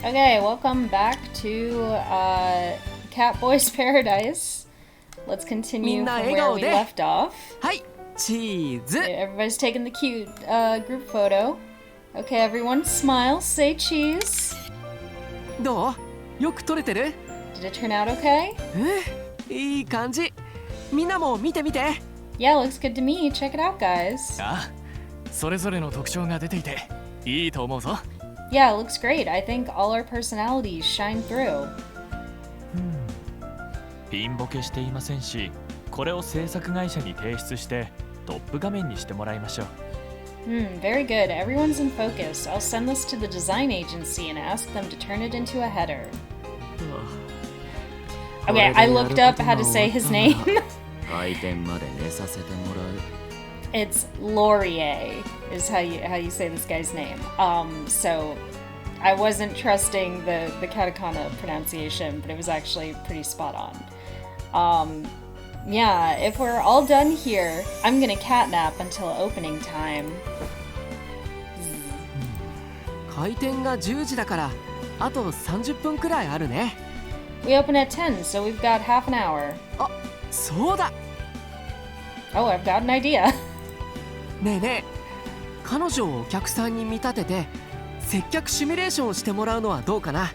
Okay, welcome back to Catboys Paradise. Let's continue from where we left off. Everybody's taking the cute group photo. Okay, everyone smile, say cheese. どう？よく撮れてる？ Did it turn out okay? いい感じ。みんなも見てみて。Yeah, looks good to me. Check it out, guys. あ、それぞれの特徴が出ていていいと思うぞ。Yeah, it looks great. I think all our personalities shine through. ピンボケしていませんし、これを制作会社に提出してトップ画面にしてもらいましょう。Very good. Everyone's in focus. I'll send this to the design agency and ask them to turn it into a header. Okay, I looked up how to say his name. It's Laurier is how you say this guy's name. So I wasn't trusting the katakana pronunciation, but it was actually pretty spot on. Yeah, if we're all done here, I'm gonna catnap until opening time. 開店が10時だからあと30分くらいあるね。We open at 10, so we've got half an hour. あ、そうだ。Oh, I've got an idea. ねえねえ、彼女をお客さんに見立てて接客シミュレーションをしてもらうのはどうかな。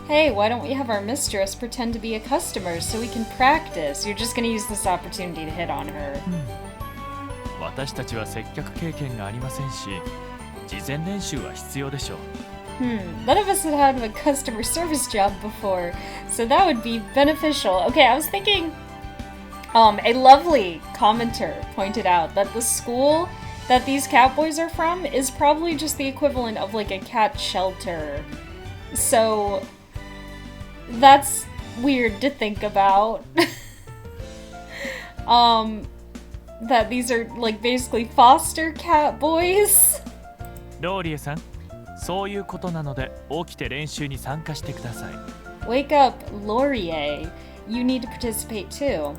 Hey, why don't we have our mistress pretend to be a customer so we can practice? You're just gonna use this opportunity to hit on her. 私たちは接客経験がありませんし、事前練習は必要でしょう。None of us had a customer service job before, so that would be beneficial. Okay, I was thinking, a lovely commenter pointed out that the school that these Catboys are from is probably just the equivalent of like a cat shelter. So that's weird to think about. That these are like basically foster cat boys. ローリエさん、そういうことなので起きて練習に参加してください。Wake up, Laurier. You need to participate too.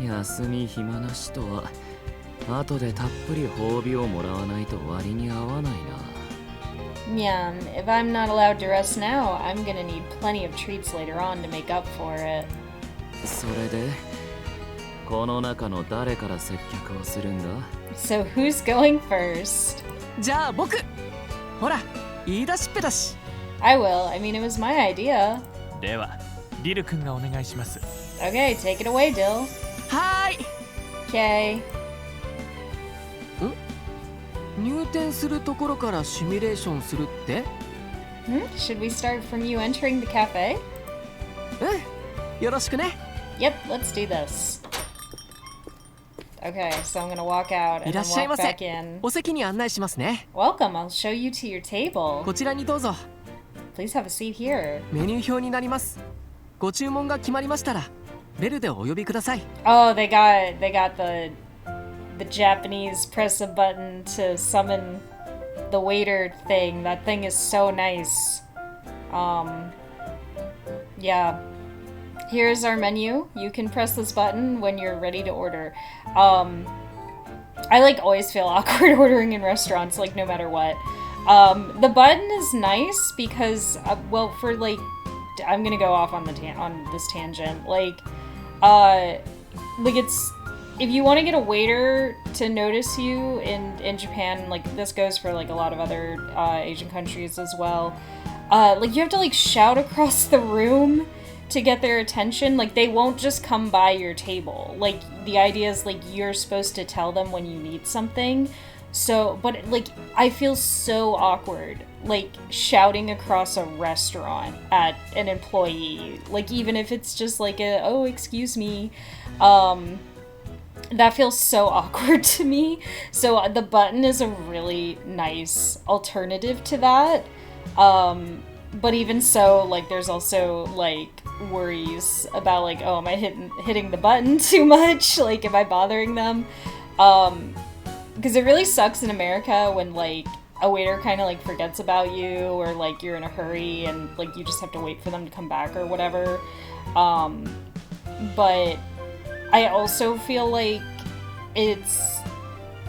休み暇なしとは後でたっぷり褒美をもらわないと割に合わないな。Yeah, if I'm not allowed to rest now, I'm gonna need plenty of treats later on to make up for it. それでこの中の誰から接客をするんだ？ So who's going first? じゃあ僕。ほら、言い出しっぺだし。I will. I mean, it was my idea. では、ディル君がお願いします。Okay, take it away, Dill. はーい。Okay. 入店するところからシミュレーションするって？ Should we start from you entering the cafe? よろしくね。Yep, let's do this. Okay, so I'm gonna walk out い and らっ then しゃい walk ませ。 back in. お席に案内しますね。Welcome, I'll show you to your table. こちらにどうぞ。 Please have a seat here. メニュー表になります。ご注文が決まりましたらベルでお呼びください。Oh, they got the Japanese press a button to summon the waiter thing. That thing is so nice. Yeah. Here's our menu. You can press this button when you're ready to order. I like always feel awkward ordering in restaurants, like no matter what. The button is nice because, well, for like, I'm gonna go off on on this tangent. Like it's, if you want to get a waiter to notice you in Japan, like this goes for like a lot of other Asian countries as well. Like you have to like shout across the room to get their attention. Like they won't just come by your table. Like the idea is like you're supposed to tell them when you need something. So, but like I feel so awkward like shouting across a restaurant at an employee. Like even if it's just like a, oh, excuse me. That feels so awkward to me. So the button is a really nice alternative to that. But even so, like there's also like worries about like, oh, am I hitting the button too much? Like, am I bothering them? Because it really sucks in America when like a waiter kind of like forgets about you, or like you're in a hurry and like you just have to wait for them to come back or whatever. But I also feel like it's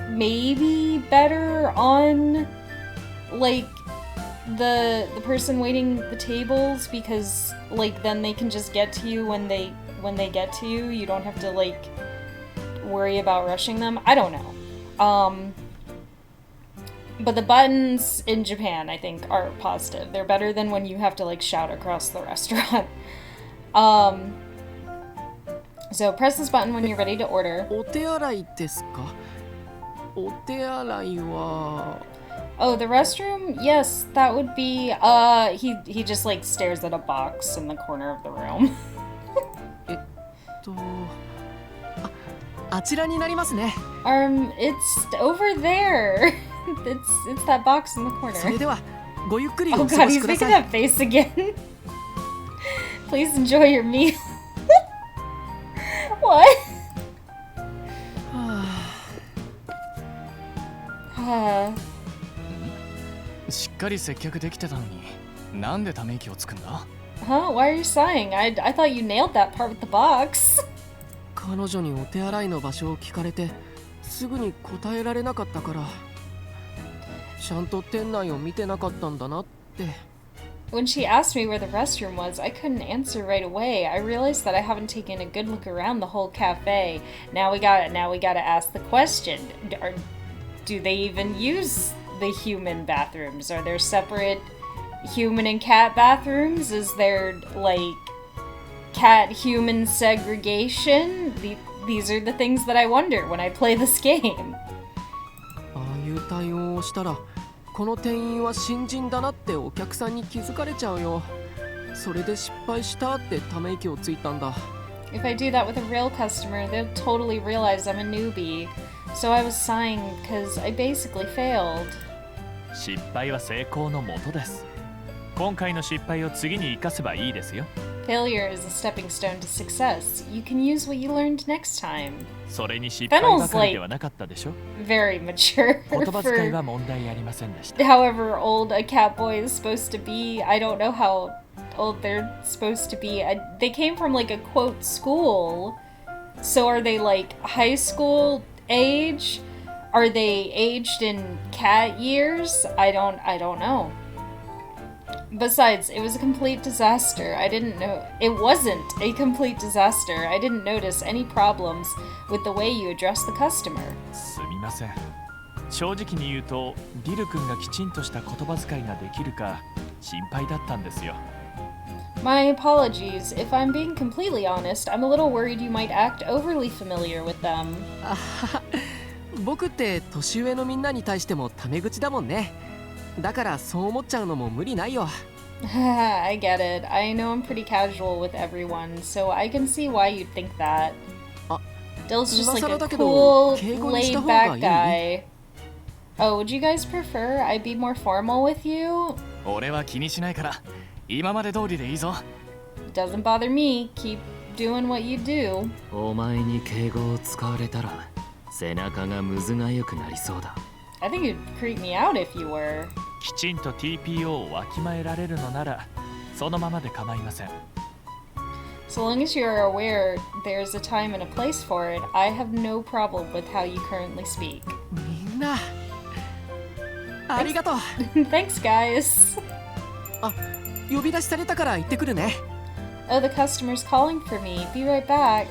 maybe better on like the person waiting the tables, because like then they can just get to you when they get to you. You don't have to like worry about rushing them. I don't know. But the buttons in Japan, I think, are positive. They're better than when you have to like shout across the restaurant. So press this button when you're ready to order. お手洗いですか？お手洗いは Oh, the restroom? Yes, that would be, he just like stares at a box in the corner of the room. とあちらになりますね。It's over there. It's that box in the corner. それではごゆっくり Oh お過 god, ごし he's くだ making さい。 that face again. Please enjoy your meal. What? しっかり接客できてたのに、なんでため息をつくんだ？ Huh? Why are you sighing? I thought you nailed that part with the box. 彼女にお手洗いの場所を聞かれてすぐに答えられなかったから、ちゃんと店内を見てなかったんだなって。 When she asked me where the restroom was, I couldn't answer right away. I realized that I haven't taken a good look around the whole cafe. Now we gotta ask the question. Do they even use the human bathrooms? Are there separate human and cat bathrooms? Is there, like, cat-human segregation? These are the things that I wonder when I play this game. ああいう対応をしたら、この店員は新人だなってお客さんに気づかれちゃうよ。それで失敗したってため息をついたんだ。 If I do that with a real customer, they'll totally realize I'm a newbie. So I was sighing because I basically failed. 失敗は成功のもとです。今回の失敗を次に生かせばいいですよ。Failure is a stepping stone to success. You can use what you learned next time. それに失敗ばかりではなかったでしょ。Very mature 言葉遣い for は問題ありませんでした。 however old a Catboy is supposed to be. I don't know how old they're supposed to be. They came from like a quote school. So are they like high school age? Are they aged in cat years? I don't know. Besides, it was a complete disaster. I didn't know. It wasn't a complete disaster. I didn't notice any problems with the way you address the customer. すみません。正直に言うと、ディル君がきちんとした言葉遣いができるか心配だったんですよ。My apologies. If I'm being completely honest, I'm a little worried you might act overly familiar with them. あはは僕って年上のみんなに対してもタメ口だもんね。だからそう思っちゃうのも無理ないよ。I get it. I know I'm pretty casual with everyone, so I can see why you'd think that. Dill's just like a cool, laid-back guy. Oh, would you guys prefer I be more formal with you? 俺は気にしないから、今まで通りでいいぞ。 Doesn't bother me. Keep doing what you do. お前に敬語を使われたら背中がむずがゆくなりそうだ。 I think you'd creep me out if you were. きちんと TPO をわきまえられるのなら、そのままで構いません。 So long as you are aware there's a time and a place for it, I have no problem with how you currently speak. みんなありがとう。 Thanks, guys. あ、呼び出しされたから行ってくるね。 Oh, the customer's calling for me. Be right back.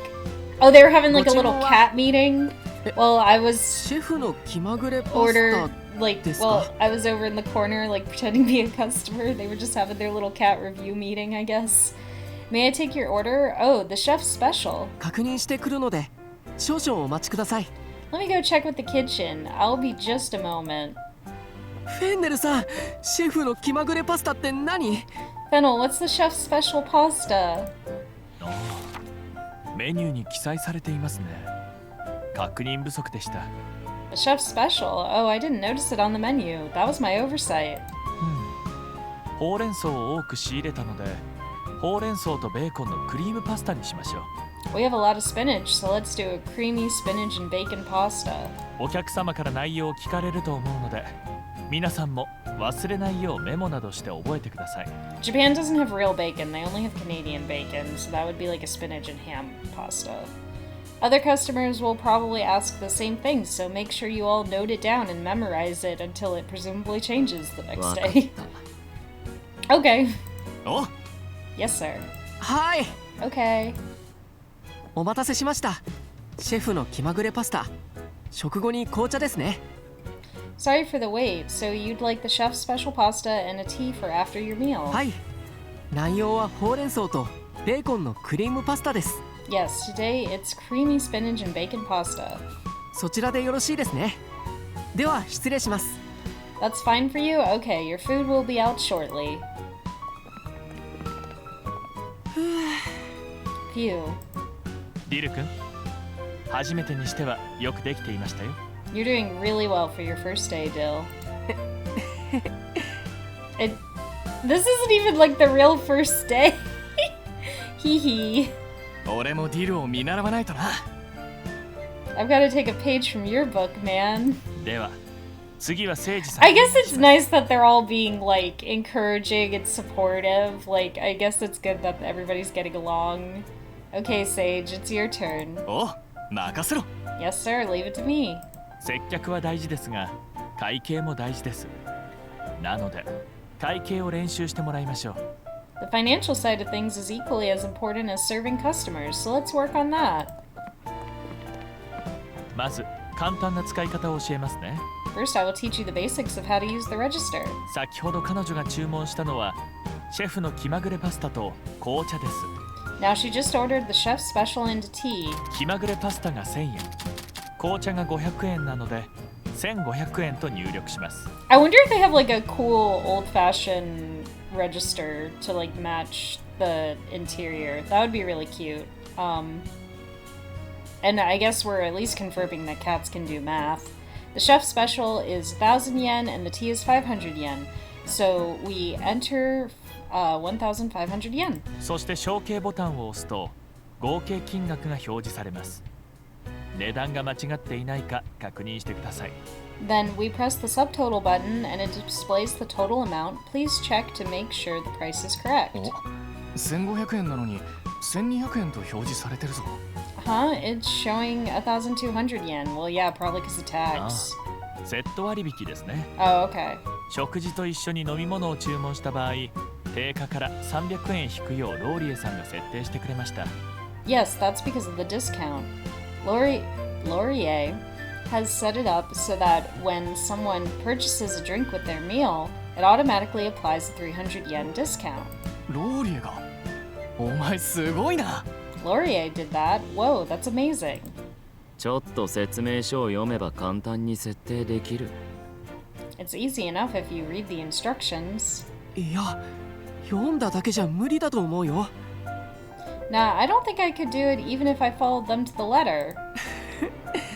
Oh, they were having like a little cat meeting. Well, I was シェフの気まぐれパスタ ordered like ですか？ well, I was over in the corner like pretending to be a customer. They were just having their little cat review meeting, I guess. May I take your order? Oh, the chef's special. 確認してくるので少々お待ちください。 Let me go check with the kitchen. I'll be just a moment. フェンネルさん、シェフの気まぐれパスタって何？ Fennel, what's the chef's special pasta? メニューに記載されていますね。確認不足でした。 The chef's special? Oh, I didn't notice it on the menu. That was my oversight. ほうれん草を多く仕入れたので、ほうれん草とベーコンのクリームパスタにしましょう。 We have a lot of spinach, so let's do a creamy spinach and bacon pasta. お客様から内容を聞かれると思うので、皆さんも忘れないようメモなどして覚えてください。 Japan doesn't have real bacon, they only have Canadian bacon, so that would be like a spinach and ham pasta. Other customers will probably ask the same thing, so make sure you all note it down and memorize it until it presumably changes the next わかっ day. た。Okay. お Yes, sir. はい Okay. お待たせしました。シェフの気まぐれパスタ。食後に紅茶ですね。 Sorry for the wait. So you'd like the chef's special pasta and a tea for after your meal? はい。内容はほうれん草とベーコンのクリームパスタです。 Yes, today it's creamy spinach and bacon pasta. そちらでよろしいですね。では失礼します。 That's fine for you? Okay, your food will be out shortly. Phew. ディル君、初めてにしてはよくできていましたよ。 You're doing really well for your first day, Dill. This isn't even like the real first day. Hee hee. 俺もディルを見習わないとな。 I've got to take a page from your book, man. では、次は誠司さん。 I guess it's nice that they're all being like encouraging and supportive. Like, I guess it's good that everybody's getting along. Okay, Sage, it's your turn. お、任せろ。 Yes, sir, leave it to me. 接客は大事ですが、会計も大事です。なので、会計を練習してもらいましょう。 The financial side of things is equally as important as serving customers, so let's work on that. まず、簡単な使い方を教えますね。 First, I will teach you the basics of how to use the register. 先ほど彼女が注文したのは、シェフの気まぐれパスタと紅茶です。 Now she just ordered the chef's special and tea. 気まぐれパスタが1000円、紅茶が500円なので、1500円と入力します。 I wonder if they have like a cool old-fashioned register to like match the interior. That would be really cute. And I guess we're at least confirming that cats can do math. The chef's special is 1,000 yen and the tea is 500 yen. So we enter 1,500 yen. そして小計ボタンを押すと合計金額が表示されます。値段が間違っていないか確認してください。 Then we press the subtotal button and it displays the total amount. Please check to make sure the price is correct. 1500円なのに1200円と表示されてるぞ。 Huh? It's showing 1,200 yen. Well, yeah, probably because of tax. セット割引ですね。 Oh, okay. 食事と一緒に飲み物を注文した場合、定価から300円引くようローリエさんが設定してくれました。 Yes, that's because of the discount. Laurier has set it up so that when someone purchases a drink with their meal, it automatically applies a 300 yen discount. ローリエがお前すごいな。 Laurier did that. Whoa, that's amazing. ちょっと説明書を読めば簡単に設定できる。 It's easy enough if you read the instructions. いや、読んだだけじゃ無理だと思うよ。 Nah, I don't think I could do it even if I followed them to the letter.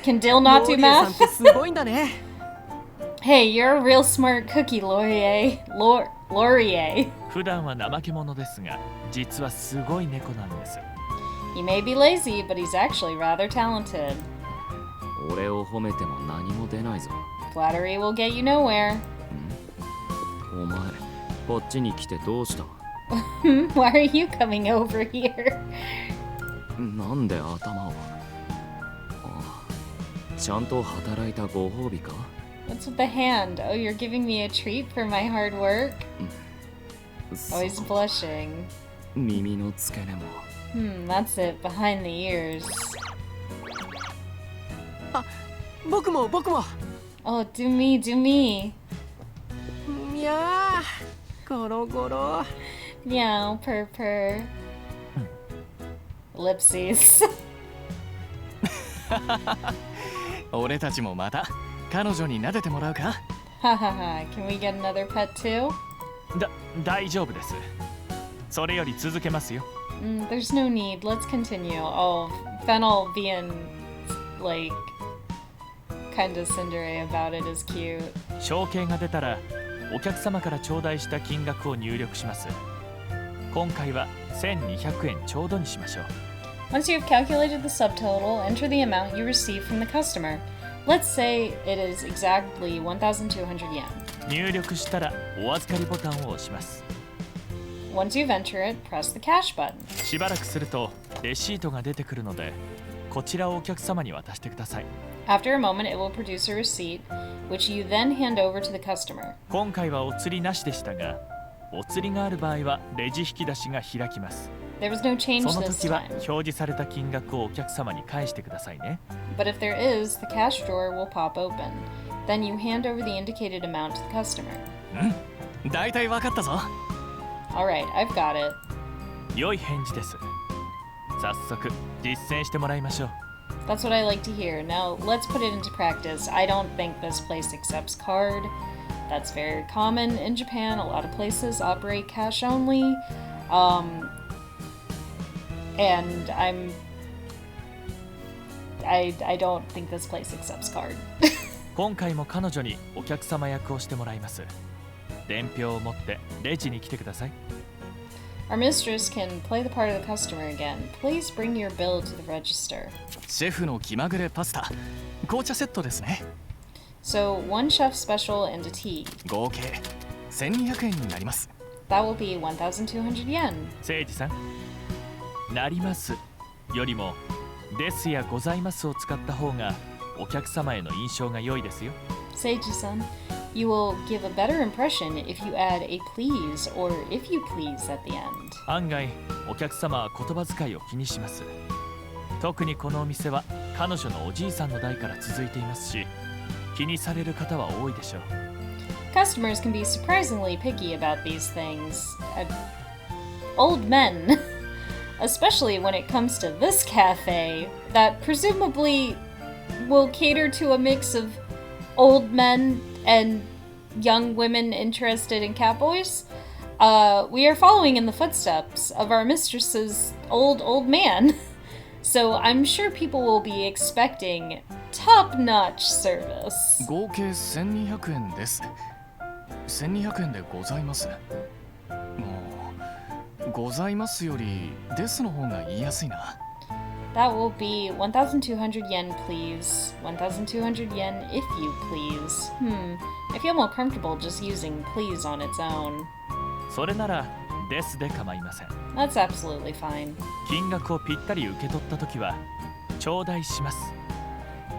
Can Dill not ロ do ーリエさんっ math? てすごいんだね。Hey, you're a real smart cookie, Laurier. Laurier. 普段は怠け者ですが、実はすごい猫なんです。 He may be lazy, but he's actually rather talented. 俺を褒めても何も出ないぞ。 Flattery will get you nowhere. お前、こっちに来てどうした？ Why are you coming over here? なんで頭を？ああ、ちゃんと働いたご褒美か？ What's with the hand? Oh, you're giving me a treat for my hard work? Oh, he's blushing. 耳の付け根も。That's it, behind the ears. 僕も。 Oh, do me, do me. いやー、ゴロゴロ。 Meow, purr, purr. Ellipses. 俺たちもまた彼女に撫でてもらうか。 Ha ha ha. Can we get another pet too? 大丈夫です。それより続けますよ。There's no need. Let's continue. Oh, Fennel being like kind of Cinderella about it is cute. 承継が出たらお客様から頂戴した金額を入力します。今回は1200円ちょうどにしましょう。 Once you have calculated the subtotal, enter the amount you receive from the customer. Let's say it is exactly 1,200 yen. 入力したらお預かりボタンを押します。 Once you've entered it, press the cash button. しばらくするとレシートが出てくるので、こちらをお客様に渡してください。 After a moment, it will produce a receipt, which you then hand over to the customer. 今回はお釣りなしでしたが、お釣りがある場合はレジ引き出しが開きます。 There was no change その this 時は time. 表示された金額をお客様に返してくださいね。 But if there is, the cash drawer will pop open. Then you hand over the indicated amount to the customer. だいたい分かったぞ。 Alright, I've got it. 良い返事です。早速実践してもらいましょう。 That's what I like to hear. Now, let's put it into practice. I don't think this place accepts card. That's very common in Japan. A lot of places operate cash only. And I don't think this place accepts card. 今回も彼女にお客様役をしてもらいます。伝票を持ってレジに来てください。 Our mistress can play the part of the customer again. Please bring your bill to the register. シェフの気まぐれパスタ、紅茶セットですね。 So, one chef special and a tea. 合計1200円になります。 That will be 1,200 yen. 誠司さん、なりますよりもですやございますを使った方がお客様への印象が良いですよ。 Seiji-san, you will give a better impression if you add a please or if you please at the end. 案外お客様は言葉遣いを気にします。特にこのお店は彼女のおじいさんの代から続いていますし、気にされる方は多いでしょう。 Customers can be surprisingly picky about these things. Old men, especially when it comes to this cafe that presumably will cater to a mix of old men and young women interested in catboys. We are following in the footsteps of our mistress's old man. So I'm sure people will be expecting top-notch service. 合計1200円です。1200円でございます。もうございますよりですの方が言いやすいな。 That will be 1,200 yen, please. 1,200 yen, if you please. I feel more comfortable just using please on its own. それならですで構いません。 That's absolutely fine. 金額をぴったり受け取ったときは頂戴します。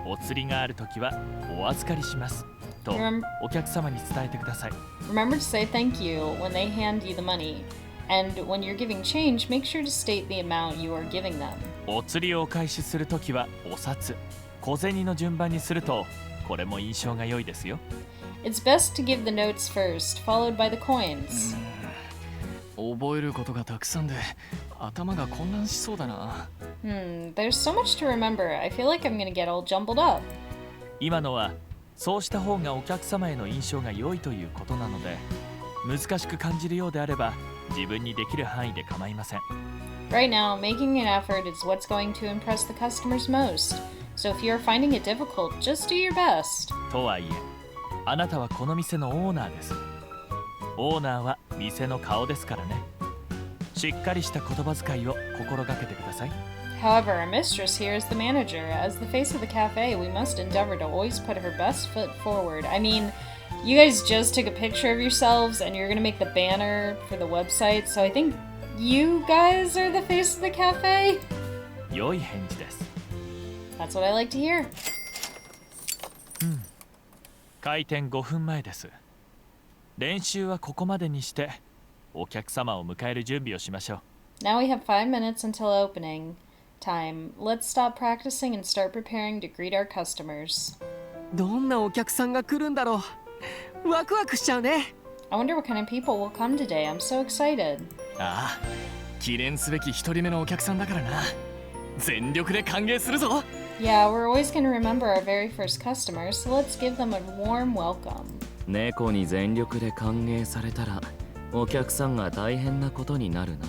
お釣りがあるときはお預かりしますとお客様に伝えてください。 Remember to say thank you when they hand you the money. And when you're giving change, make sure to state the amount you are giving them. お釣りをお返しするときはお札、小銭の順番にするとこれも印象が良いですよ。 It's best to give the notes first, followed by the coins. 覚えることがたくさんで頭が混乱しそうだな。There's so much to remember. I feel like I'm gonna get all jumbled up. 今のはそうした方がお客様への印象が良いということなので、難しく感じるようであれば自分にできる範囲で構いません。 Right now, making an effort is what's going to impress the customers most. So if you're finding it difficult, just do your best. とはいえ、あなたはこの店のオーナーです。オーナーは店の顔ですからね。しっかりした言葉遣いを心がけてください。 However, our mistress here is the manager. As the face of the cafe, we must endeavor to always put her best foot forward. I mean, you guys just took a picture of yourselves and you're gonna make the banner for the website, so I think you guys are the face of the cafe? 良い返事です。 That's what I like to hear. 開店5分前です。練習はここまでにしてお客様を迎える準備をしましょう。 Now we have 5 minutes until opening time. Let's stop practicing and start preparing to greet our customers. どんなお客さんが来るんだろう。ワクワクしちゃうね。 I wonder what kind of people will come today. I'm so excited. ああ、記念すべき一人目のお客さんだからな。全力で歓迎するぞ。 Yeah, we're always going to remember our very first customers, so let's give them a warm welcome. 猫に全力で歓迎されたらお客さんが大変なことになるな。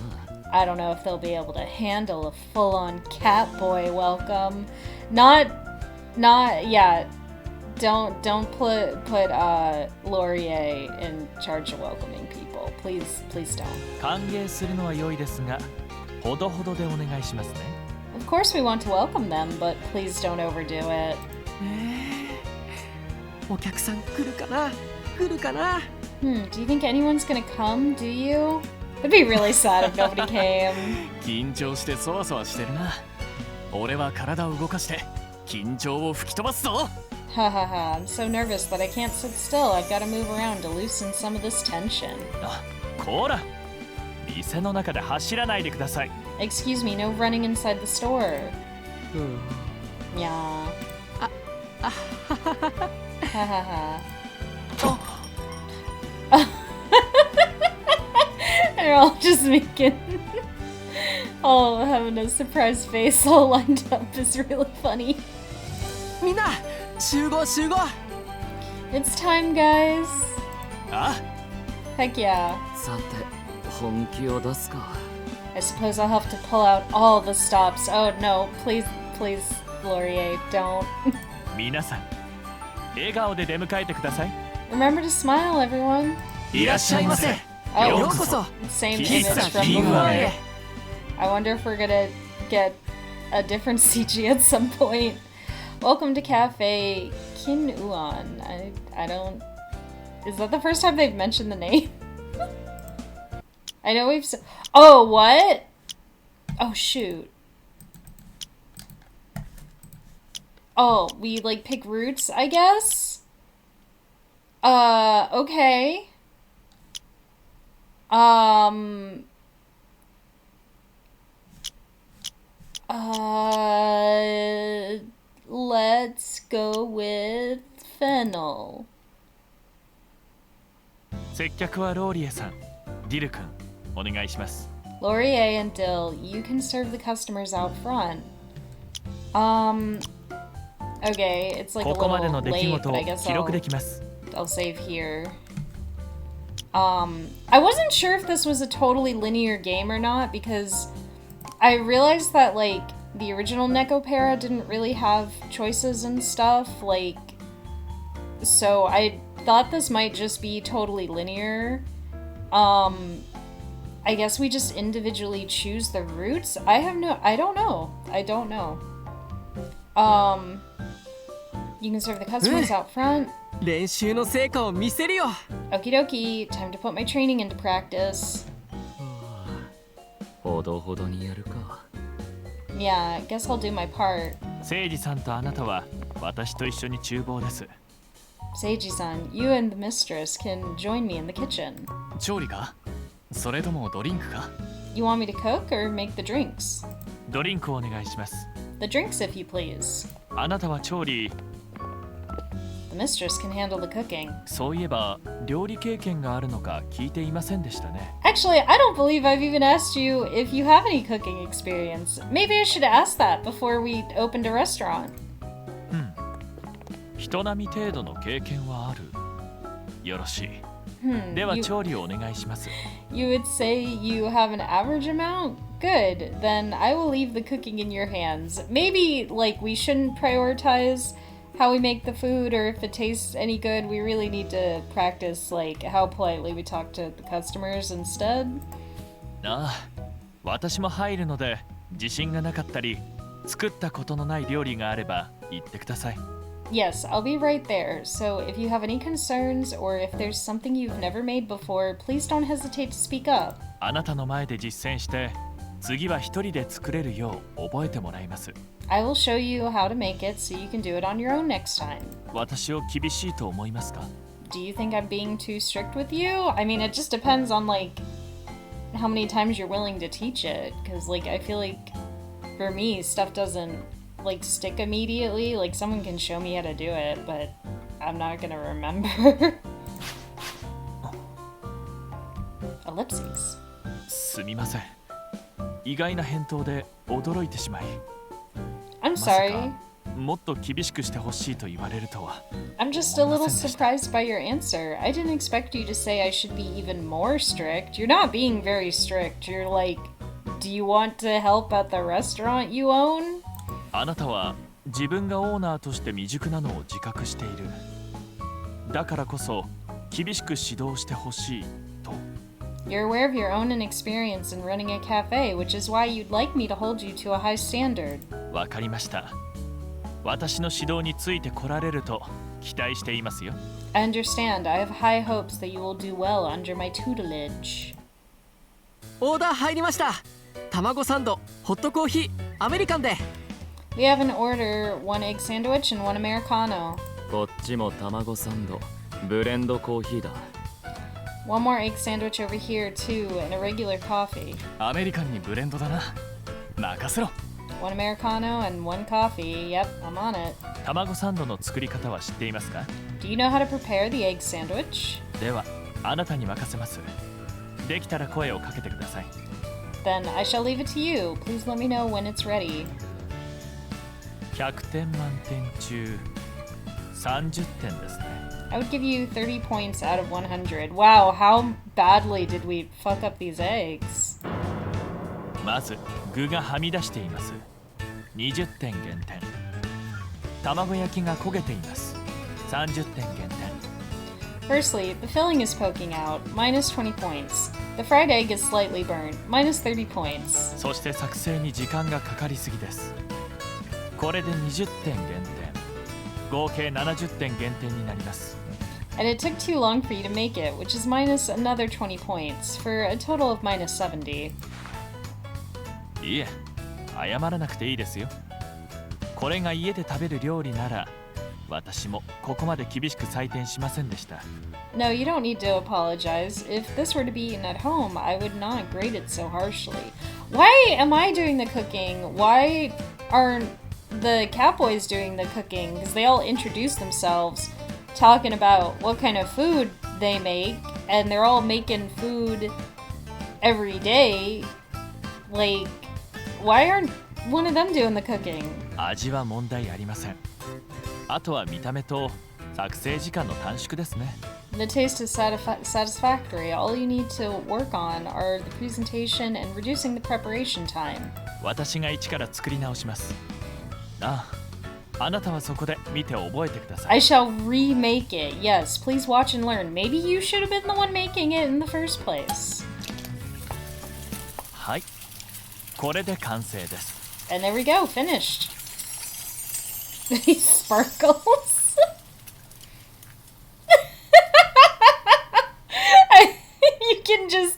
I don't know if they'll be able to handle a full-on catboy welcome. Yeah. Don't put Laurier in charge of welcoming people. Please don't. 歓迎するのは良いですが、ほどほどでお願いしますね。 Of course we want to welcome them, but please don't overdo it. お客さん来るかな来るかな。 Do you think anyone's gonna come, do you? It'd be really sad if nobody came. 緊張してそわそわしてるな。俺は体を動かして緊張を吹き飛ばすぞ。Ha ha ha, I'm so nervous that I can't sit still. I've got to move around to loosen some of this tension. あ、こら店の中で走らないでください。 Excuse me, no running inside the store. うん Yeah. あ Ha ha ha. They're all just making... all having a surprise face all lined up is really funny. みんな集合集合 It's time, guys. あ、 Heck yeah. さて本気を出すか I suppose I'll have to pull out all the stops. Oh no, please, please, Laurier, don't. 皆さん笑顔で出迎えてください。 Remember to smile, everyone. いらっしゃいませ。 Oh, ようこそ same 喫 image 茶 from 金 before. はね。 I wonder if we're gonna get a different CG at some point. Welcome to Cafe Kinuan. I don't... Is that the first time they've mentioned the name? I know we've... Oh, what? Oh, shoot. Oh, we, like, pick routes, I guess? Okay. Let's go with Fennel. 接客はローリエさん、ディル君、お願いします。 Laurier and Dill, you can serve the customers out front. Okay, it's like a ここまで little の出来 late, 事 but を I guess 記録できます。 I'll save here. I wasn't sure if this was a totally linear game or not because I realized that like the original Nekopara didn't really have choices and stuff, like, so I thought this might just be totally linear. I guess we just individually choose the routes. I don't know. You can serve the customers out front. 練習の成果を見せるよ Okie dokie, time to put my training into practice. ほどほどにやるか Yeah, I guess I'll do my part. 誠司さんとあなたは私と一緒に厨房です。 Seiji-san, you and the mistress can join me in the kitchen. 調理かそれともドリンクか You want me to cook or make the drinks? ドリンクをお願いします。 The drinks, if you please. あなたは調理、 The mistress can handle the cooking. そういえば料理経験があるのか聞いていませんでしたね。 Actually, I don't believe I've even asked you if you have any cooking experience. Maybe I should ask that before we opened a restaurant. 人並み程度の経験はある。よろしい。 では You, 調理をお願いします。 you would say you have an average amount? Good. Then I will leave the cooking in your hands. Maybe, like, we shouldn't prioritize how we make the food or if it tastes any good. We really need to practice, like, how politely we talk to the customers instead. ああ、私も入るので自信がなかったり作ったことのない料理があれば言ってください。 Yes, I'll be right there. So if you have any concerns or if there's something you've never made before, please don't hesitate to speak up. あなたの前で実践して次は一人で作れるよう覚えてもらいます。 I will show you how to make it so you can do it on your own next time. 私を厳しいと思いますか？ Do you think I'm being too strict with you? I mean, it just depends on, like, how many times you're willing to teach it. Because, like, I feel like for me, stuff doesn't, like, stick immediately. Like, someone can show me how to do it, but I'm not gonna remember. Ellipses. すみません。意外な返答で驚いてしまい。 I'm まさ sorry. かもっと厳しくしてほしいと言われるとは。 I'm just a little surprised by your answer. I didn't expect you to say I should be even more strict. You're not being very strict. You're like, do you want to help at the restaurant you own? あなたは自分がオーナーとして未熟なのを自覚している。だからこそ厳しく指導してほしいと。 You're aware of your own inexperience in running a cafe, which is why you'd like me to hold you to a high standard. わかりました。私の指導についてこられると期待していますよ。 I understand. I have high hopes that you will do well under my tutelage. オーダー入りました卵サンドホットコーヒーアメリカンで We have an order, one egg sandwich and one Americano. こっちも卵サンド、ブレンドコーヒーだ。 One more egg sandwich over here, too, and a regular coffee. アメリカンにブレンドだな。任せろ。 One Americano and one coffee. Yep, I'm on it. 卵サンドの作り方は知っていますか？ Do you know how to prepare the egg sandwich? ではあなたに任せます。できたら声をかけてください。 Then I shall leave it to you. Please let me know when it's ready. 100点満点中30点ですね。 I would give you 30 points out of 100. Wow, how badly did we fuck up these eggs? まず具がはみ出しています。20点減点。卵焼きが焦げています。30点減点。 Firstly, the filling is poking out, minus 20 points. The fried egg is slightly burnt, minus 30 points. そして作成に時間がかかりすぎです。これで20点減点。合計70点減点になります。 And it took too long for you to make it, which is minus another 20 points, for a total of minus 70. いえ、謝らなくていいですよ。これが家で食べる料理なら、私もここまで厳しく採点しませんでした。 No, you don't need to apologize. If this were to be eaten at home, I would not grade it so harshly. Why am I doing the cooking? Why aren't the Catboys doing the cooking? Because they all introduce themselves talking about what kind of food they make, and they're all making food every day. Like, why aren't one of them doing the cooking? 味は問題ありません。あとは見た目と作成時間の短縮ですね。 The taste is satisfactory. All you need to work on are the presentation and reducing the preparation time. 私が一から作り直します。あなたはそこで見て覚えてください。 I shall remake it. Yes, please watch and learn. Maybe you should have been the one making it in the first place. はい、これで完成です。 And there we go, finished. These sparkles. You can just,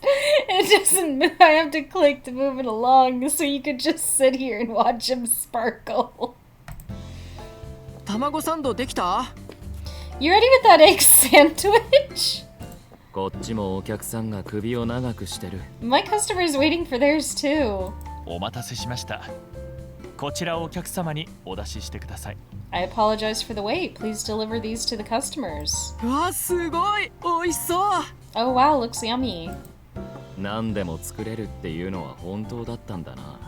it doesn't move. I have to click to move it along so you could just sit here and watch him sparkle. 卵サンドできた？ You ready with that egg sandwich? こっちもお客さんが首を長くしてる。 My customer's waiting for theirs too. お待たせしました。こちらをお客様にお出ししてください。 I apologize for the wait. Please deliver these to the customers. うわ、すごい美味しそう。 Oh wow, looks yummy. 何でも作れるっていうのは本当だったんだな。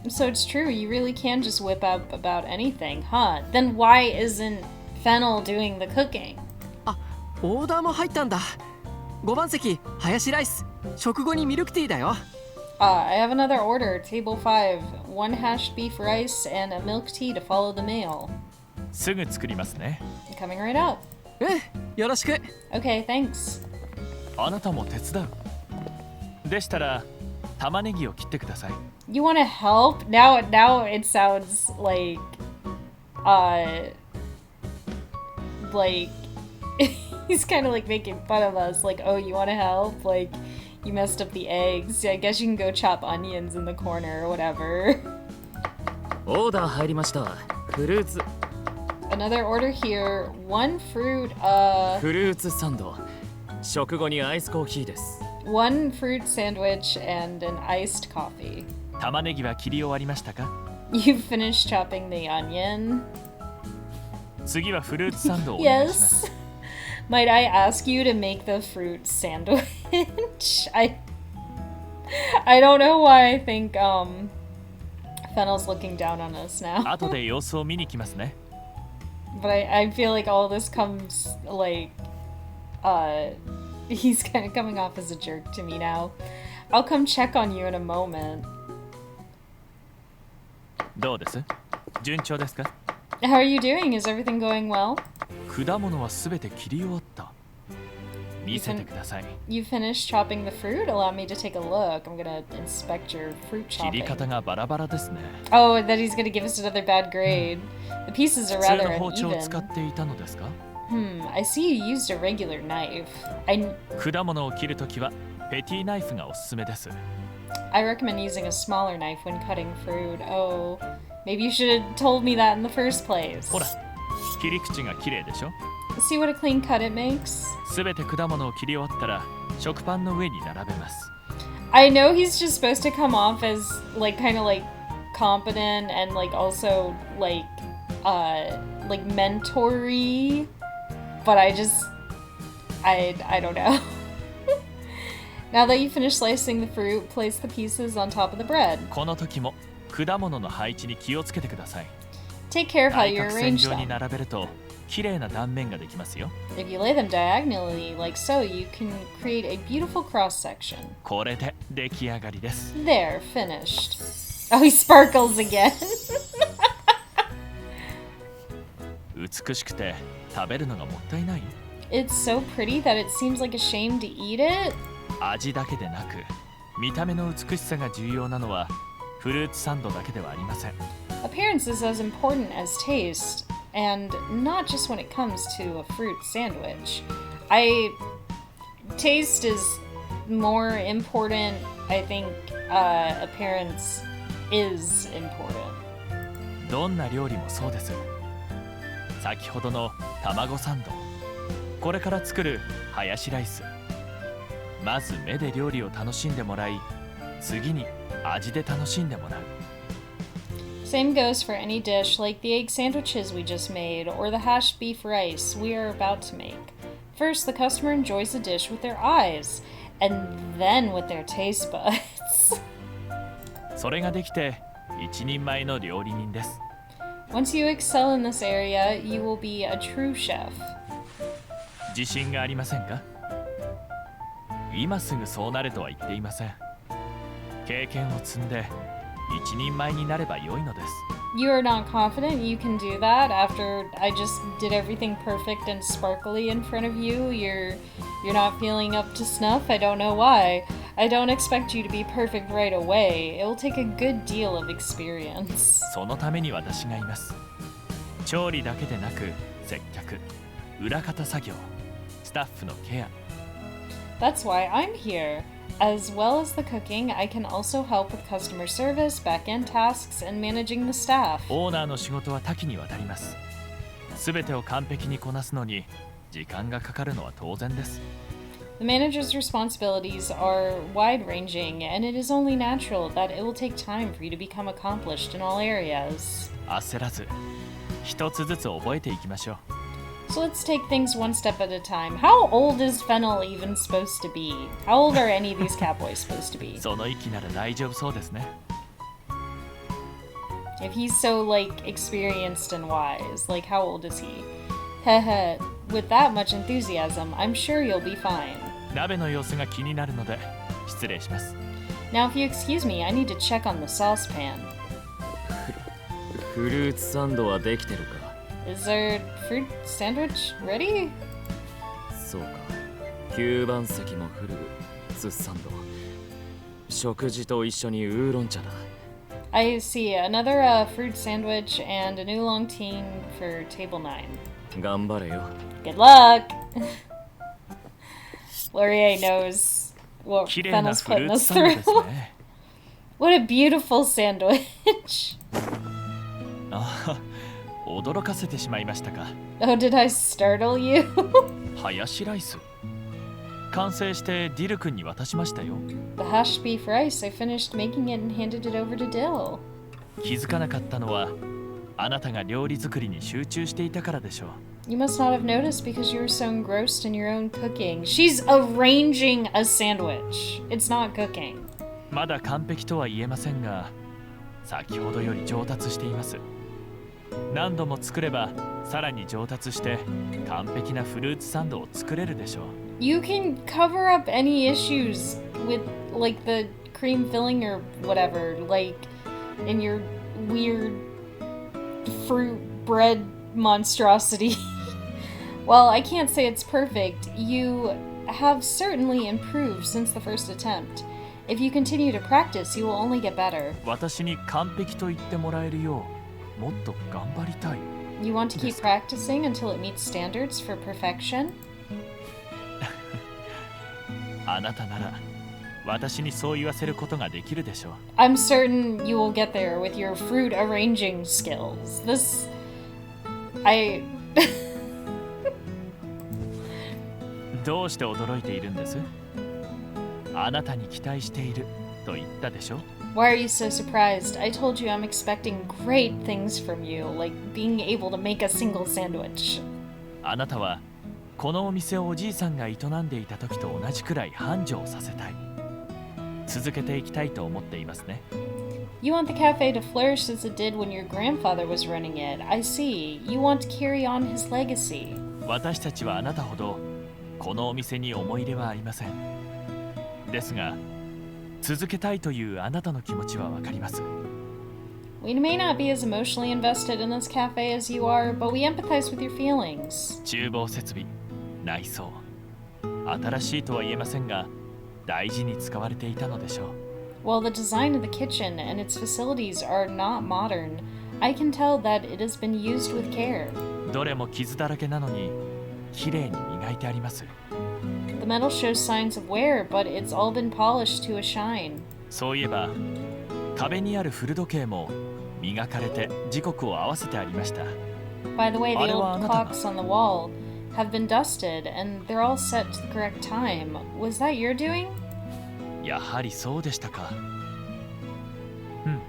So it's true, you really can just whip up about anything, huh? Then why isn't Fennel doing the cooking? あ、オーダーも入ったんだ。5番席、ハヤシライス。食後にミルクティーだよ。I have another order, table 5. 1 hashed beef rice and a milk tea to follow the meal. すぐ作りますね。 Coming right up. よろしく。 Okay, thanks. あなたも手伝う。でしたら玉ねぎを切ってください。 You want to help? Now it sounds like he's kind of like making fun of us. Like, oh, you want to help? Like, you messed up the eggs. I guess you can go chop onions in the corner or whatever. オーダー入りました。フルーツ。 Another order here. One fruit, フルーツサンド。食後にアイスコーヒーです。 one fruit sandwich and an iced coffee. 玉ねぎは切り終わりましたか？ You've finished chopping the onion? 次はフルーツサンドをお願いします。 Yes. Might I ask you to make the fruit sandwich? I don't know why I think Fennel's looking down on us now. 後で様子を見に来ますね。 But I feel like all this comes like he's kind of coming off as a jerk to me now. I'll come check on you in a moment. どうです？順調ですか？ How are you doing? Is everything going well? 果物はすべて切り終わった。見せてください。 You finished chopping the fruit? Allow me to take a look. I'm gonna inspect your fruit 切り chopping. 方がバラバラですね。 Oh, that he's gonna give us another bad grade. The pieces are 普通 rather の包丁を使っ uneven. ていたのですか？ I see you used a regular knife. I 果物を切るときはペティナイフがおすすめです。 recommend using a smaller knife when cutting fruit. Oh, maybe you should have told me that in the first place. ほら、切り口が綺麗でしょ。 See what a clean cut it makes? すべて果物を切り終わったら食パンの上に並べます。 I know he's just supposed to come off as like kind of like competent and like also like mentor-y, but I don't know. Now that you finish slicing the fruit, place the pieces on top of the bread. この時も果物の配置に気をつけてください。 Take care of how 対 you 角線 arrange 上に them. 並べると綺麗な断面ができますよ。 If you lay them diagonally like so, you can create a beautiful cross section. これで出来上がりです。 There, finished. Oh, he sparkles again. 美しくて食べるのがもったいない。 It's so pretty that it seems like a shame to eat it. 味だけでなく見た目の美しさが重要なのはフルーツサンドだけではありません。 Appearance is as important as taste, and not just when it comes to a fruit sandwich. Taste is more important. I think appearance is important. どんな料理もそうです。先ほどの卵サンド、これから作るハヤシライス、まず目で料理を楽しんでもらい、次に味で楽しんでもらう。 Same goes for any dish like the egg sandwiches we just made or the hashed beef rice we are about to make. First, the customer enjoys the dish with their eyes, and then with their taste buds. それができて一人前の料理人です。 Once you excel in this area, you will be a true chef. 自信がありませんか？今すぐそうなれとは言っていません。経験を積んで一人前になれば良いのです。 You are not confident you can do that after I just did everything perfect and sparkly in front of you. You're not feeling up to snuff. I don't know why. I don't expect you to be perfect right away. It will take a good deal of experience. そのために私がいます。調理だけでなく接客、裏方作業、スタッフのケア。 That's why I'm here. As well as the cooking, I can also help with customer service, back-end tasks, and managing the staff. オーナーの仕事は多岐にわたります。すべてを完璧にこなすのに時間がかかるのは当然です。 The manager's responsibilities are wide-ranging, and it is only natural that it will take time for you to become accomplished in all areas. 焦らず、一つずつ覚えていきましょう。 So let's take things one step at a time. How old is Fennel even supposed to be? How old are any of these Catboys supposed to be? その息なら大丈夫そうですね。 If he's so, like, experienced and wise, like, how old is he? Heh with that much enthusiasm, I'm sure you'll be fine. 鍋の様子が気になるので失礼します。 Now, if you excuse me, I need to check on the saucepan. フルーツサンドはできてるか？ Is their fruit sandwich ready? そうか。9番席もフルーツサンド。食事と一緒にウーロン茶だ。I see. Another fruit sandwich and a new long teen for table 9. 頑張れよ。 Good luck! Laurier knows what 綺麗な Fennel's フル putting ー us ツサンドで through. すね。What a beautiful sandwich! ああ、驚かせてしまいましたか。 Oh, did I startle you? ハヤシライス。完成してディル君に渡しましたよ。 The hashed beef rice, I finished making it and handed it over to Dill. 気づかなかったのはあなたが料理作りに集中していたからでしょう。 You must not have noticed because you were so engrossed in your own cooking. She's arranging a sandwich. It's not cooking. まだ完璧とは言えませんが、先ほどより上達しています。何度も作ればさらに上達して完璧なフルーツサンドを作れるでしょう。 You can cover up any issues with, like, the cream filling or whatever, like, in your weird fruit bread monstrosity. While I can't say it's perfect, you have certainly improved since the first attempt. If you continue to practice, you will only get better. 私に完璧と言ってもらえるようもっと頑張りたい。 You want to keep practicing until it meets standards for perfection? あなたなら私にそう言わせることができるでしょう。 I'm certain you will get there with your fruit arranging skills. どうして驚いているんです？あなたに期待していると言ったでしょ？ Why are you so surprised? I told you I'm expecting great things from you, like being able to make a single sandwich. あなたはこのお店をおじいさんが営んでいた時と同じくらい繁盛させたい。続けていきたいと思っていますね。You want the cafe to flourish as it did when your grandfather was running it. I see. You want to carry on his legacy. 私たちはあなたほどこのお店に思い入れはありません。ですが、続けたいというあなたの気持ちはわかります。We may not be as emotionally invested in this cafe as you are, but we empathize with your feelings. 厨房設備、内装、新しいとは言えませんが、大事に使われていたのでしょう。While the design of the kitchen and its facilities are not modern, I can tell that it has been used with care. どれも傷だらけなのに、きれいに磨いてあります。The metal shows signs of wear, but it's all been polished to a shine. そういえば、壁にある古時計も磨かれて時刻を合わせてありました。By the way, the あれは old あなたが clocks on the wall have been dusted, and they're all set to the correct time. Was that your doing? やはりそうでしたか。うん。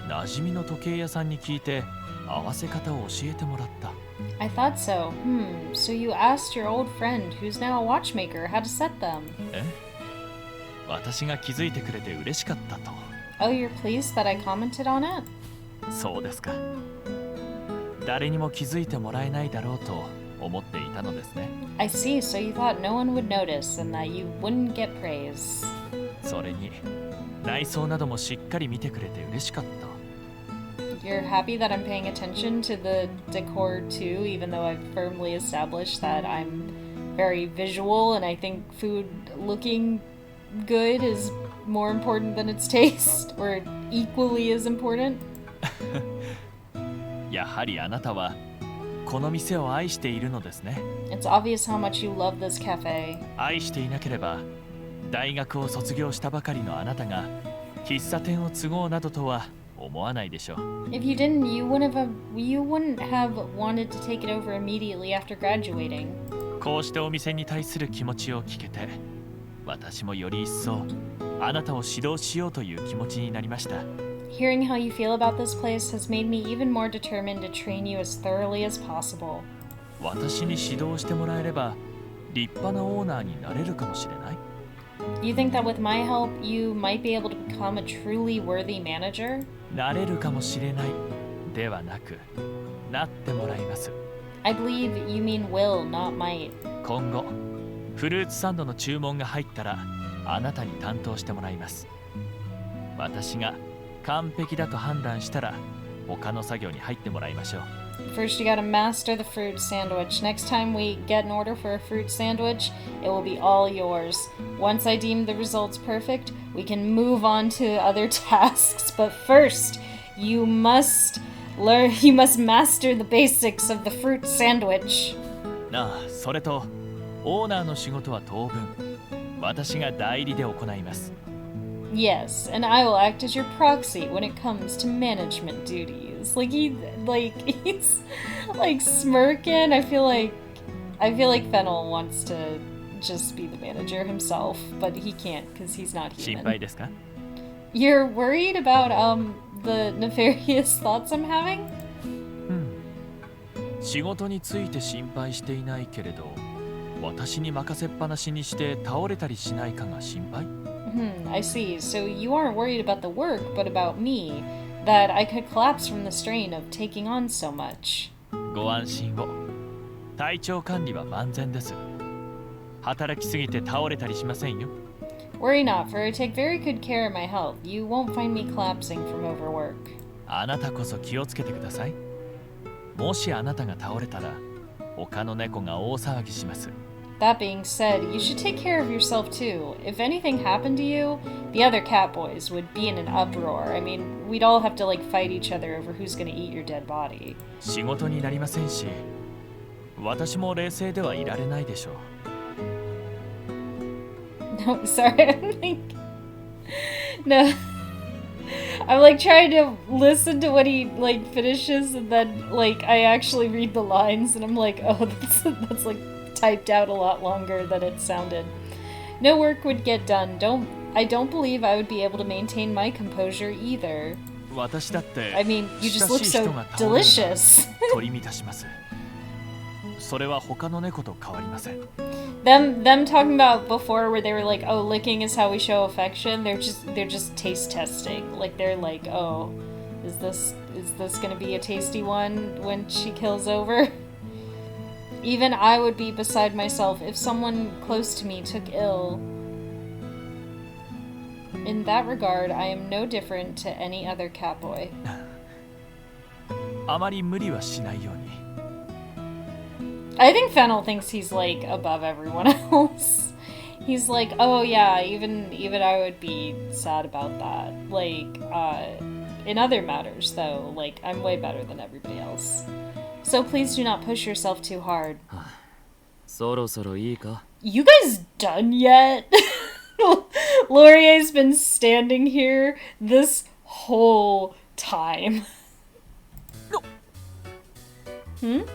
馴染みの時計屋さんに聞いて合わせ方を教えてもらった。I thought so. So you asked your old friend, who's now a watchmaker, how to set them. え？私が気づいてくれて嬉しかったと。Oh, you're pleased that I commented on it? そうですか。誰にも気づいてもらえないだろうと思っていたのですね。I see, so you thought no one would notice and that you wouldn't get praise. それに内装などもしっかり見てくれて嬉しかった。You're happy that I'm paying attention to the decor too, even though I've firmly established that I'm very visual and I think food looking good is more important than its taste, or equally as important. やはりあなたはこの店を愛しているのですね。It's obvious how much you love this cafe. 愛していなければ大学を卒業したばかりのあなたが喫茶店を継ごうなどとは思わないでしょう。If you didn't, you wouldn't have wanted to take it over immediately after graduating. こうしてお店に対する気持ちを聞けて、私もより一層あなたを指導しようという気持ちになりました。Hearing how you feel about this place has made me even more determined to train you as thoroughly as possible. 私に指導してもらえれば立派なオーナーになれるかもしれない。You think that with my help, you might be able to become a truly worthy manager? なれるかもしれないではなく、なってもらいます。I believe you mean will, not might. 今後、フルーツサンドの注文が入ったら、あなたに担当してもらいます。私が完璧だと判断したら、他の作業に入ってもらいましょう。First, you gotta master the fruit sandwich. Next time we get an order for a fruit sandwich, it will be all yours. Once I deem the results perfect, we can move on to other tasks. But first, you must master the basics of the fruit sandwich. ああ、それと、オーナーの仕事は当分、私が代理で行います。Yes, and I will act as your proxy when it comes to management duties. He's like smirking. I feel like Fennel wants to just be the manager himself, but he can't because he's not 心 human. 配ですか？ You're worried about the nefarious thoughts I'm having? 仕事について心配していないけれど、私に任せっぱなしにして倒れたりしないかが心配？ I see. So you aren't worried about the work, but about me, that I could collapse from the strain of taking on so much. ご安心を。体調管理は万全です。働きすぎて倒れたりしませんよ。Worry not, for I take very good care of my health. You won't find me collapsing from overwork. あなたこそ気をつけてください。もしあなたが倒れたら、他の猫が大騒ぎします。That being said, you should take care of yourself too. If anything happened to you, the other Catboys would be in an uproar. I mean, we'd all have to fight each other over who's gonna eat your dead body. 仕事になりませんし、私も冷静ではいられないでしょう。No, sorry, I'm no. I'm like trying to listen to what he like finishes, and then like I actually read the lines, and I'm like, oh, that's like typed out a lot longer than it sounded. No work would get done. I don't believe I would be able to maintain my composure either. 私だって I mean, you just look 親しい人 so が倒れれば delicious. 取り乱します。それは他の猫と変わりません。 them talking about before where they were like, oh, licking is how we show affection. They're just taste testing. Like they're like, oh, is this gonna be a tasty one when she kills over? Even I would be beside myself if someone close to me took ill. In that regard, I am no different to any other catboy. あまり無理はしないように。 I think Fennel thinks he's like above everyone else. He's like, oh yeah, even I would be sad about that. Like, in other matters though, like I'm way better than everybody else. So please do not push yourself too hard. そろそろいいか You guys done yet? Laurier's been standing here this whole time. Hmm?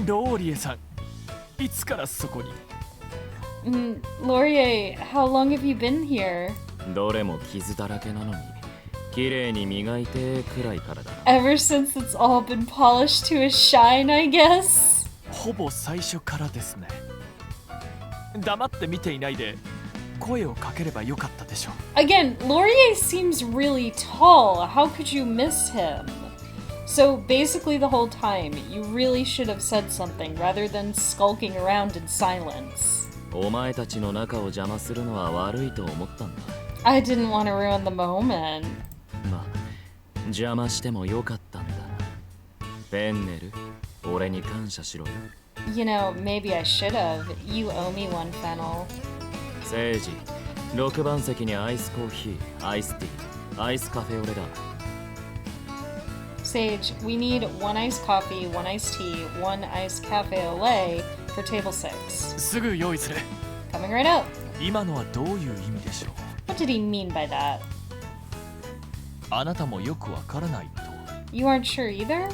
ローリエさん、いつからそこに？ Laurier, how long have you been here? どれも傷だらけなのに綺麗に磨いてくらいからだな Ever since it's all been polished to a shine, I guess. ほぼ最初からですね。黙って見ていないで声をかければよかったでしょう。 Again, Laurier seems really tall. How could you miss him? So basically the whole time, you really should have said something rather than skulking around in silence. お前たちの仲を邪魔するのは悪いと思ったんだ I didn't want to ruin the moment. まあ邪魔してもよかったんだフェンネル俺に感謝しろよ You know, maybe I should have. You owe me one, Fennel. セイジ6番席にアイスコーヒーアイスティーアイスカフェオレだ Sage, we need one iced coffee, one iced tea, one iced cafe au lait for table 6. すぐ用意する Coming right up. 今のはどういう意味でしょう？ What did he mean by that? あなたもよくわからないと。 You aren't sure either?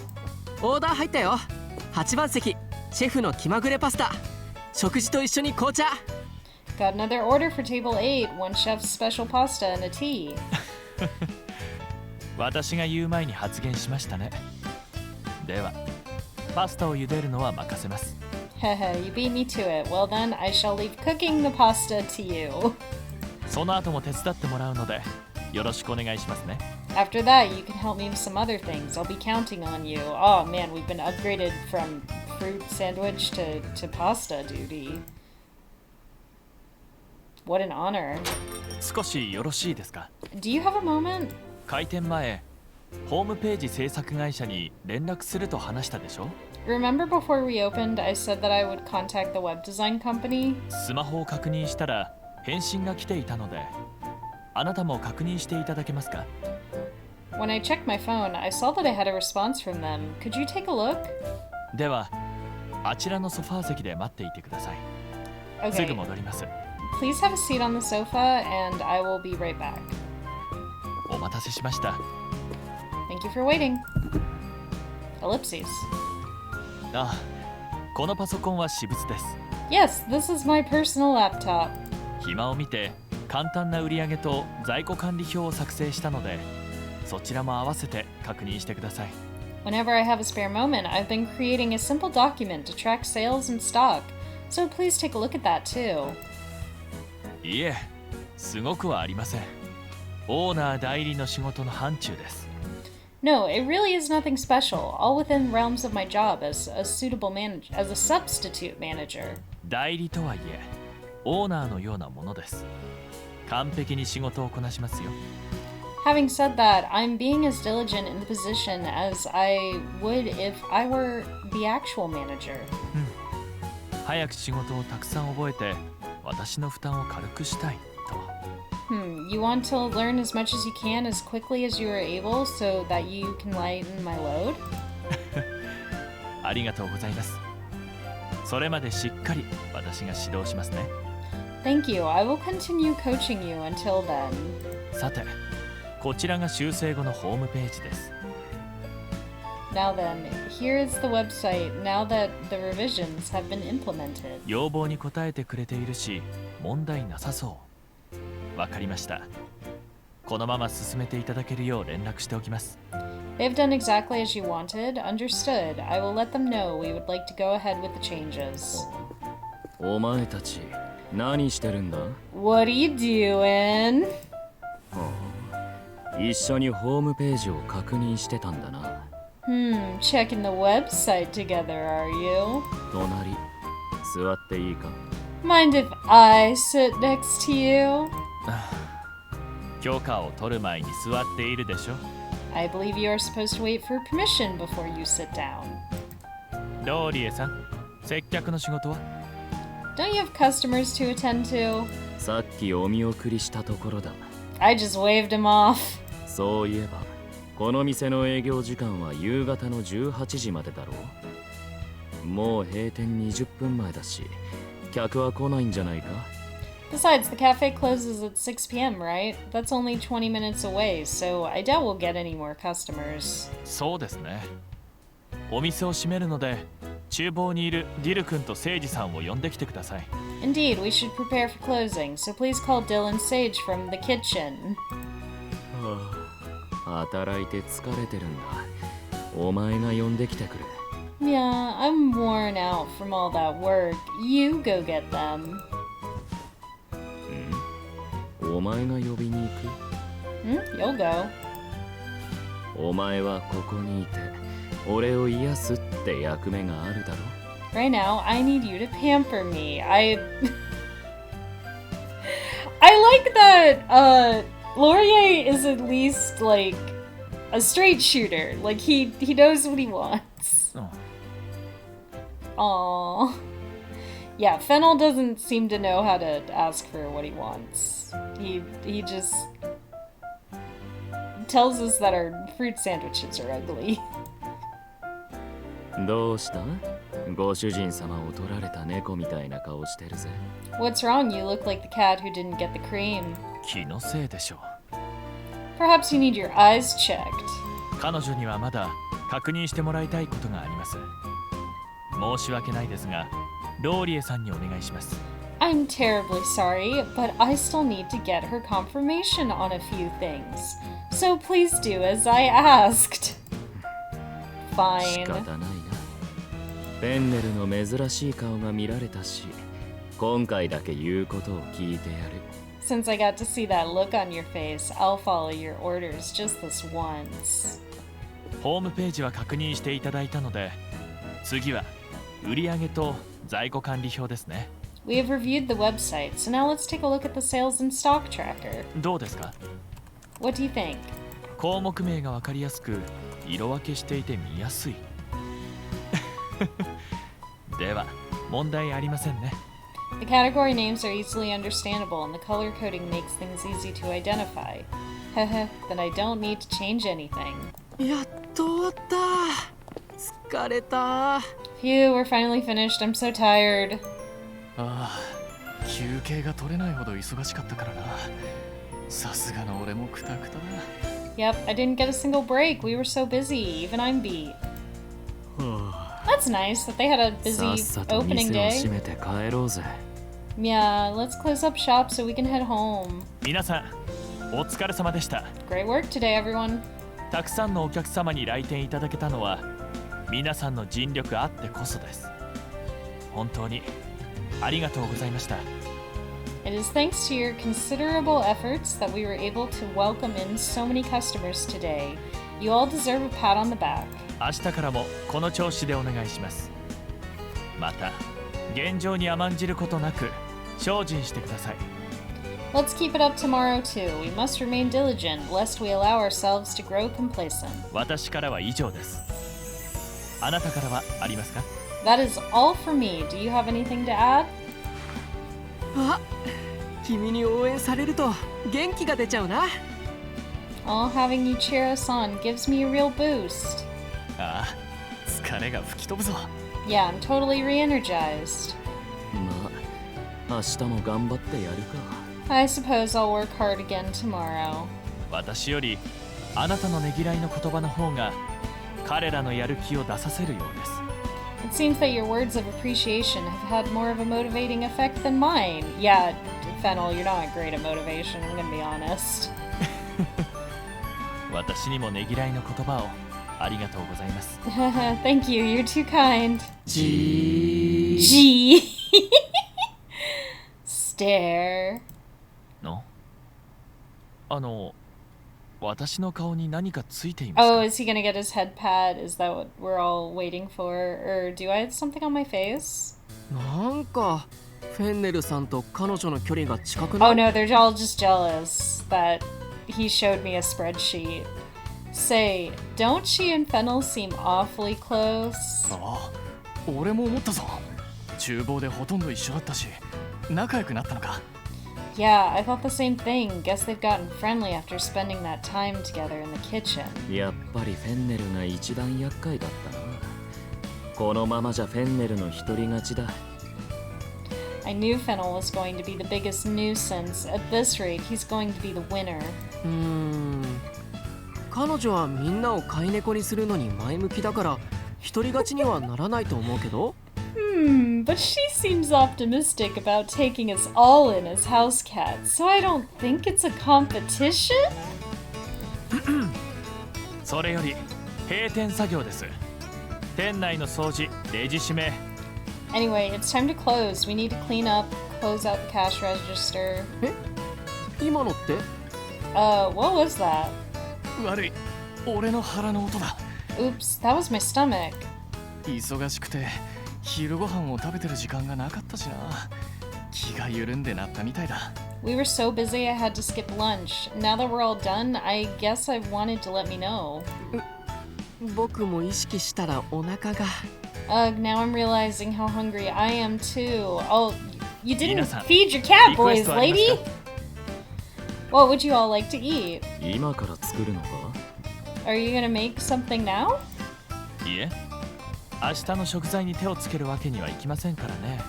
オーダー入ったよ。8番席シェフの気まぐれパスタ、食事と一緒に紅茶。 Got another order for table 8, one chef's special pasta and a tea. 私が言う前に発言しましたね。では、パスタを茹でるのは任せます。 Hehe, you beat me to it. Well then, I shall leave cooking the pasta to you. その後も手伝ってもらうので、よろしくお願いしますね。 After that, you can help me with some other things. I'll be counting on you. Oh man, we've been upgraded from fruit sandwich to pasta duty. What an honor. 少しよろしいですか？ Do you have a moment? 開店前、ホームページ制作会社に連絡すると話したでしょ？ Remember before we opened, I said that I would contact the web design company? スマホを確認したら返信が来ていたので、あなたも確認していただけますか？ When I checked my phone, I saw that I had a response from them. Could you take a look? では、あちらのソファー席で待っていてください。すぐ Okay. 戻ります。 Please have a seat on the sofa, and I will be right back. お待たせしました。 Thank you for waiting. Ellipses. あ、このパソコンは私物です。 Yes, this is my personal laptop. 暇を見て簡単な売り上げと在庫管理表を作成したので、そちらも合わせて確認してください。 Whenever I have a spare moment, I've been creating a simple document to track sales and stock. So please take a look at that too. いえ、すごくはありません。オーナー代理の仕事の範疇です。 No, it really is nothing special, all within realms of my job as a substitute manager. 代理とはいえ、オーナーのようなものです。完璧に仕事をこなしますよ。 Having said that, I'm being as diligent in the position as I would if I were the actual manager. 早く仕事をたくさん覚えて、私の負担を軽くしたいと。You want to learn as much as you can as quickly as you are able so that you can lighten my load? ありがとうございます。それまでしっかり私が指導しますね。 Thank you. I will continue coaching you until then. さて、こちらが修正後のホームページです。 Now then, here is the website now that the revisions have been implemented. 要望に応えてくれているし、問題なさそう。わかりました。このまま進めていただけるよう連絡しておきます。 They've done exactly as you wanted. Understood. I will let them know we would like to go ahead with the changes. お前たち何してるんだ？ What are you doing? 一緒にホームページを確認してたんだな。Checking the website together, are you? 隣座っていいか？ Mind if I sit next to you? 許可を取る前に座っているでしょ。 I believe you are supposed to wait for permission before you sit down. ローリエさん、接客の仕事は？ Don't you have customers to attend to? さっきお見送りしたところだ。 I just waved him off. そういえばこの店の営業時間は夕方の18時までだろう。もう閉店20分前だし客は来ないんじゃないか？ Besides, the cafe closes at 6 p.m., right? That's only 20 minutes away, so I doubt we'll get any more customers. そうですね。お店を閉めるので、厨房にいるディル君とセイジさんを呼んできてください。 Indeed, we should prepare for closing, so please call Dylan Sage from the kitchen. 働いて疲れてるんだ。お前が呼んできてくれ。 Yeah, I'm worn out from all that work. You go get them. お前が呼びに行 You'll go. く？お前はここにいて俺を癒すって役目があるだろ。 Right now, I need you to pamper me. I like that Laurier is at least like a straight shooter. Like he knows what he wants. Aww. Yeah, Fennel doesn't seem to know how to ask for what he wants. He just tells us that our fruit sandwiches are ugly. どうした？ご主人様を取られた猫みたいな顔してるぜ。 What's wrong? You look like the cat who didn't get the cream. 気のせいでしょう。 Perhaps you need your eyes checked. 彼女にはまだ確認してもらいたいことがあります。申し訳ないですが、ローリエさんにお願いします。 I'm terribly sorry, but I still need to get her confirmation on a few things. So please do as I asked. 仕 Fine. 方ないな。フェンネルの珍しい顔が見られたし、今回だけ言うことを聞いてやる。 Since I got to see that look on your face, I'll follow your orders just this once. ホームページは確認していただいたので、次は売上と在庫管理表ですね。 We have reviewed the website, so now let's take a look at the sales and stock tracker. どうですか？ What do you think? 項目名が分かりやすく、色分けしていて見やすい。では、問題ありませんね。 The category names are easily understandable and the color coding makes things easy to identify. Heh, then I don't need to change anything. やっと終わった。疲れた。 Phew, we're finally finished. I'm so tired. ああ、休憩が取れないほど忙しかったからな。さすがの俺もクタクタだ。 Yep, I didn't get a single break. We were so busy. Even I'm beat. That's nice that they had a さ busy っさと opening 店を day. 閉めて帰ろうぜ。 Yeah, let's close up shop so we can head home. 皆さん、お疲れ様でした。 Great work today, everyone. たくさんのお客様に来店いただけたのは、皆さんの尽力あってこそです。本当にありがとうございました。 It is thanks to your considerable efforts that we were able to welcome in so many customers today. You all deserve a pat on the back. 明日からもこの調子でお願いします。また、現状に甘んじることなく精進してください。 Let's keep it up tomorrow too. We must remain diligent lest we allow ourselves to grow complacent. 私からは以上です。あなたからはありますか？ That is all for me. Do you have anything to add? あ、君に応援されると元気が出ちゃうな。 Oh, having you cheer us on gives me a real boost. ああ、疲れが吹き飛ぶぞ。 Yeah, I'm totally re-energized. まあ、明日も頑張ってやるか。 I suppose I'll work hard again tomorrow. 私よりあなたのねぎらいの言葉の方が彼らのやる気を出させるようです。It seems that your words of appreciation have had more of a motivating effect than mine. Yeah, Fennel, you're not great at motivation, I'm gonna be honest. 私にもねぎらいの言葉をありがとうございます。Thank you, you're too kind. G Stare. の私の顔に何かついていますか？ Oh, is he gonna get his head pat? Is that what we're all waiting for? Or do I have something on my face? なんかフェンネルさんと彼女の距離が近くな Oh い？ no, they're all just jealous that he showed me a spreadsheet. Say, don't she and Fennel seem awfully close? ああ、俺も思ったぞ。厨房でほとんど一緒だったし、仲良くなったのか。Yeah, I thought the same thing. Guess they've gotten friendly after spending that time together in the kitchen. やっぱりフェンネルが一番厄介だったな。このままじゃフェンネルの独り勝ちだ。I knew Fennel was going to be the biggest nuisance. At this rate, he's going to be the winner. 彼女はみんなを飼い猫にするのに前向きだから独り勝ちにはならないと思うけど。But she seems optimistic about taking us all in as house cats, so I don't think it's a competition? それより閉店作業です。店内の掃除、レジ締め。Anyway, it's time to close. We need to clean up, close out the cash register. 今のって？ What was that? 悪い、俺の腹の音だ。 Oops, that was my stomach. 忙しくて昼ご飯を食べてる時間がなかったしな。気が緩んでなったみたいだ。 We were so busy I had to skip lunch. Now that we're all done, I guess I wanted to let me know. 僕も意識したらお腹が。Ugh, now I'm realizing how hungry I am too. Oh, you didn't Ina-san, feed your cat boys, request はあります lady? か？ What would you all like to eat? 今から作るのか？ Are you gonna make something now? いえ、明日の食材に手をつけるわけにはいきませんからね。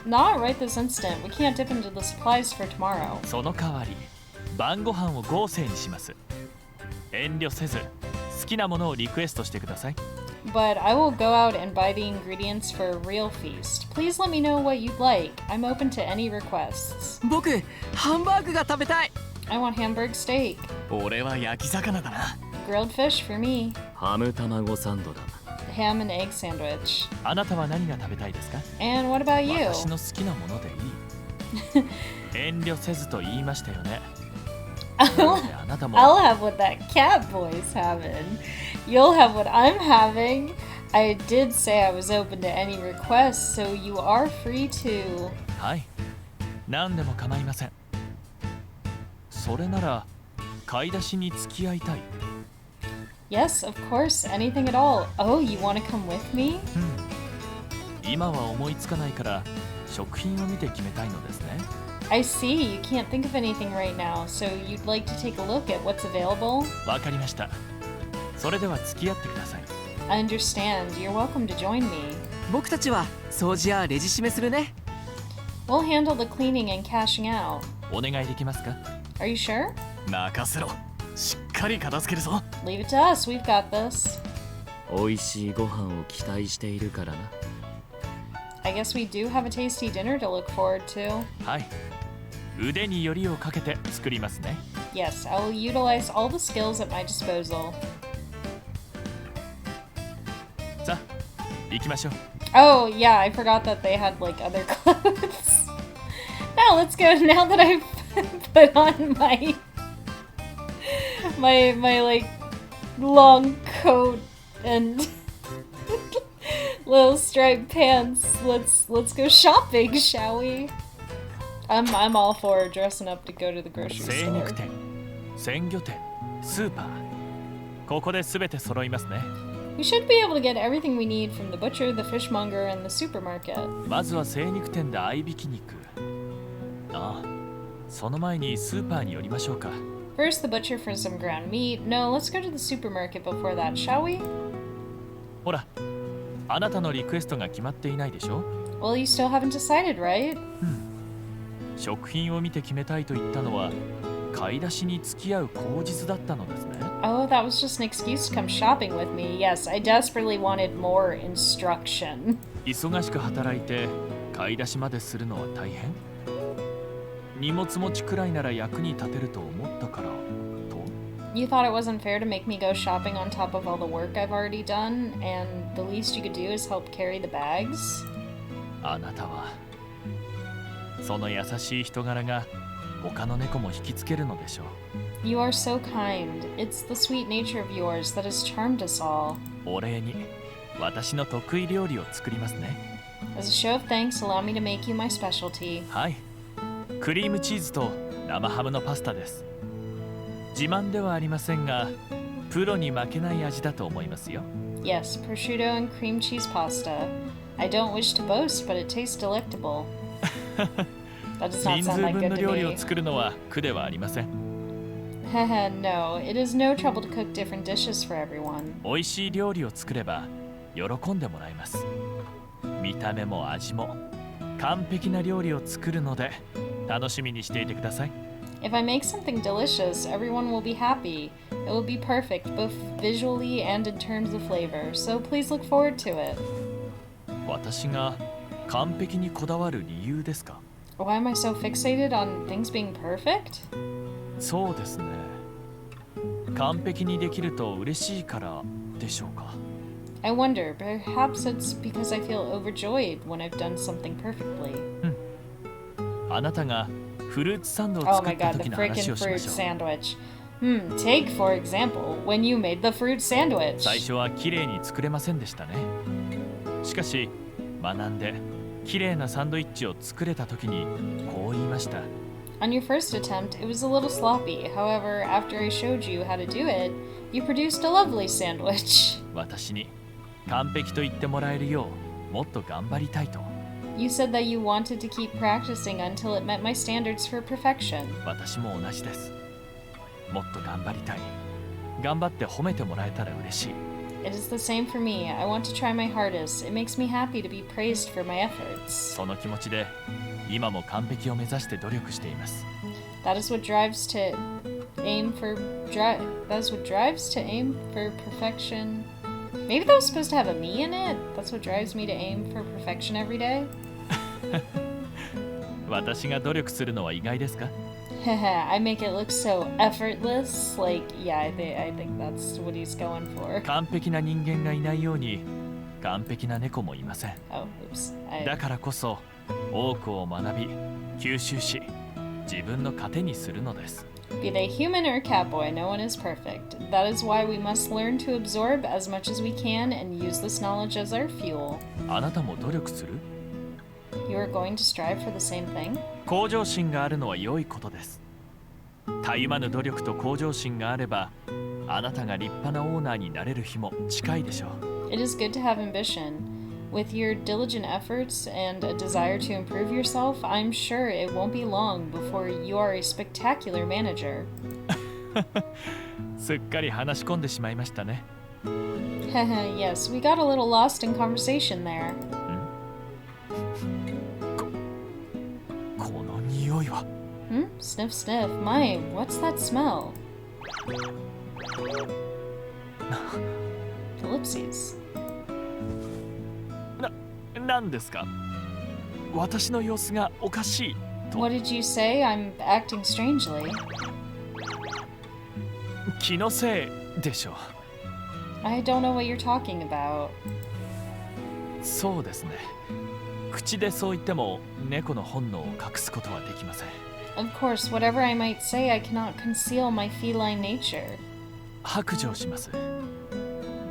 Not right this instant. We can't dip into the supplies for tomorrow. その代わり晩ご飯を豪勢にします。遠慮せず好きなものをリクエストしてください。But I will go out and buy the ingredients for a real feast. Please let me know what you'd like. I'm open to any requests. 僕ハンバーグが食べたい。 I want Hamburg steak. 俺は焼き魚だな。 Grilled fish for me. ハム卵サンドだ。 Ham and egg sandwich. あなたは何が食べたいですか？ And what about you? 私の好きなものでいい。遠慮せずと言いましたよね。なのであなたも I'll have what that cat boy's having. You'll have what I'm having. I did say I was open to any requests, so you are free to. はい、何でも構いません。それなら買い出しに付き合いたい。Yes, of course, anything at all. Oh, you want to come with me? 今は思いつかないから食品を見て決めたいのですね。I see, you can't think of anything right now, so you'd like to take a look at what's available? わかりました。それでは付き合ってください。I understand. You're welcome to join me. 僕たちは掃除やレジ締めするね。 We'll handle the cleaning and cashing out. お願いできますか？ Are you sure? 任せろ。しっかり片付けるぞ。 Leave it to us, we've got this. 美味しいご飯を期待しているからな。I guess we do have a tasty dinner to look forward to. はい。腕によりをかけて作りますね。Yes, I will utilize all the skills at my disposal. さあ、行きましょう。Oh, yeah, I forgot that they had, like, other clothes. Now let's go, now that I've put on my like, long coat and little striped pants. Let's go shopping, shall we? I'm all for dressing up to go to the grocery 精 store. 肉店、鮮魚店、スーパー。ここで全て揃いますね。We should be able to get everything we need from the butcher, the fishmonger, and the supermarket. まずは精肉店で合いびき肉。ああ、その前にスーパーに寄りましょうか。First, the butcher for some ground meat. No, let's go to the supermarket before that, shall we? ほら、あなたのリクエストが決まっていないでしょ？ Well, you still haven't decided, right? 食品を見て決めたいと言ったのは買い出しに付き合う口実だったのですね。 Oh, that was just an excuse to come shopping with me. Yes, I desperately wanted more instruction. 忙しく働いて買い出しまでするのは大変。荷物持ちくらいなら役に立てると思ったからと。 You thought it wasn't fair to make me go shopping on top of all the work I've already done, and the least you could do is help carry the bags? あなたはその優しい人柄が他の猫も引きつけるのでしょう。 You are so kind. It's the sweet nature of yours that has charmed us all. お礼に私の得意料理を作りますね。 As a show of thanks, allow me to make you my specialty. はい、クリームチーズと生ハムのパスタです。自慢ではありませんがプロに負けない味だと思いますよ。 Yes, prosciutto and cream cheese pasta. I don't wish to boast, but it tastes delectable. That does not 人数 sound that 分 good の to 料理を me. 作るのは苦ではありません。 Haha, no, it is no trouble to cook different dishes for everyone. 美味しい料理を作れば喜んでもらえます。見た目も味も完璧な料理を作るので楽しみにしていてください。 If I make something delicious, everyone will be happy. It will be perfect, both visually and in terms of flavor, so please look forward to it. 私が完璧にこだわる理由ですか？ Why am I so fixated on things being perfect? そうですね。完璧にできると嬉しいからでしょうか。 I wonder, perhaps it's because I feel overjoyed when I've done something perfectly. あなたがフルーツサンドを Oh 作 my った god, the 時の frickin' 話をしま fruit しょう。 sandwich. Take, for example, when you made the fruit sandwich. 最初は綺麗に作れませんでしたね。しかし学んで綺麗なサンドイッチを作れた時にこう言いました。 On your first attempt, it was a little sloppy. However, after I showed you how to do it, you produced a lovely sandwich. 私に完璧と言ってもらえるようもっと頑張りたいと。 You said that you wanted to keep practicing until it met my standards for perfection. 私も同じです。もっと頑張りたい。頑張って褒めてもらえたら嬉しい。 It is the same for me. I want to try my hardest. It makes me happy to be praised for my efforts. その気持ちで今も完璧を目指して努力しています。 That is what drives to aim for that is what drives to aim for perfection. Maybe that was supposed to have a me in it. That's what drives me to aim for perfection every day. 私が努力するのは意外ですか？ I make it look so effortless. Like, yeah, I think that's what he's going for. 完璧な人間がいないように完璧な猫もいません。 Oh, oops. だからこそ多くを学び吸収し自分の糧にするのです。 Be they human or catboy, no one is perfect. That is why we must learn to absorb as much as we can and use this knowledge as our fuel. あなたも努力する？ You are going to strive for the same thing? 向上心があるのは良いことです。たゆまぬ努力と向上心があればあなたが立派なオーナーになれる日も近いでしょう。 It is good to have ambition. With your diligent efforts and a desire to improve yourself, I'm sure it won't be long before you are a spectacular manager. すっかり話し込んでしまいましたね。 Yes, we got a little lost in conversation there. この匂いは。 Sniff, sniff. My, what's that smell? Ellipses. 何ですか？私の様子がおかしいと。 What did you say? I'm acting strangely. 気のせいでしょう。 I don't know what you're talking about. そうですね。口でそう言っても猫の本能を隠すことはできません。 Of course, whatever I might say, I cannot conceal my feline nature. 白状します。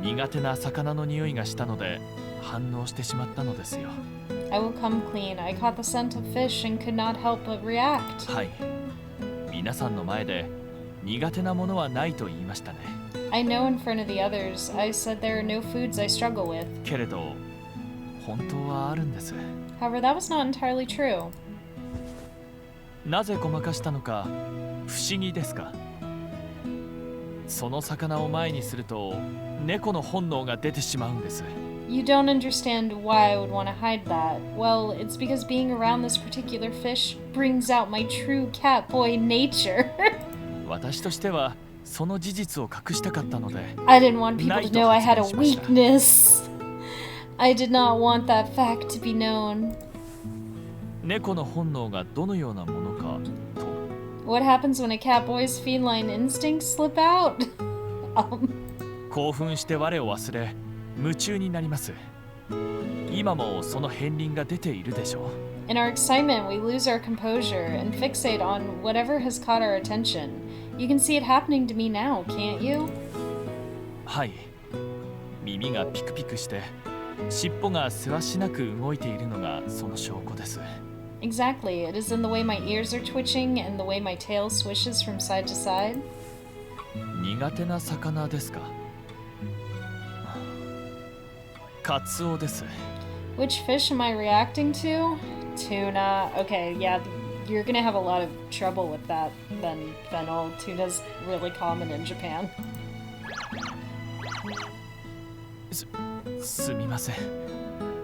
苦手な魚の匂いがしたので反応してしまったのですよ。 I will come clean. I caught the scent of fish and could not help but react. はい。皆さんの前で苦手なものはないと言いましたね。 I know in front of the others, I said there are no foods I struggle with. けれど本当はあるんです。 However, that was not entirely true. なぜごまかしたのか不思議ですか？その魚を前にすると猫の本能が出てしまうんです。 You don't understand why I would want to hide that. Well, it's because being around this particular fish brings out my true cat boy nature. 私としてはその事実を隠したかったので。 I didn't want people to know I had a weakness. I did not want that fact to be known. 猫の本能がどのようなものかと。 What happens when a catboy's feline instincts slip out? 興奮して我を忘れ夢中になります。今もその片鱗が出ているでしょう。 In our excitement, we lose our composure and fixate on whatever has caught our attention. You can see it happening to me now, can't you? はい。耳がピクピクして尻尾がせわしなく動いているのがその証拠です。 Exactly. It is in the way my ears are twitching and the way my tail swishes from side to side. 苦手な魚ですか？カツオです。 Which fish am I reacting to? Tuna. Okay, yeah, you're gonna have a lot of trouble with that then, Fennel. Tuna's really common in Japan. すみません。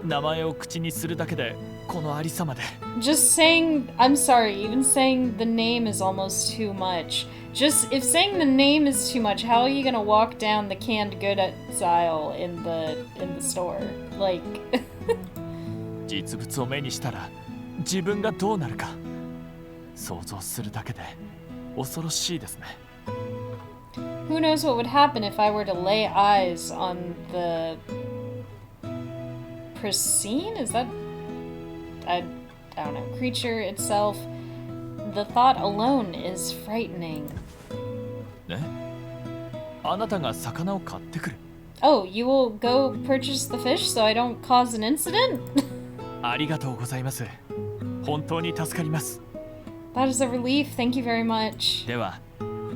名前を口にするだけでこのありさまで。 Just saying, I'm sorry, even saying the name is almost too much. Just, if saying the name is too much, how are you gonna walk down the canned goods aisle in the store? Like... 実物を目にしたら自分がどうなるか想像するだけで恐ろしいですね。 Who knows what would happen if I were to lay eyes on the... Pristine? Is that... I don't know. Creature itself. The thought alone is frightening. ね？あなたが魚を買ってくる。 Oh, you will go purchase the fish so I don't cause an incident? ありがとうございます。本当に助かります。 That is a relief. Thank you very much. では、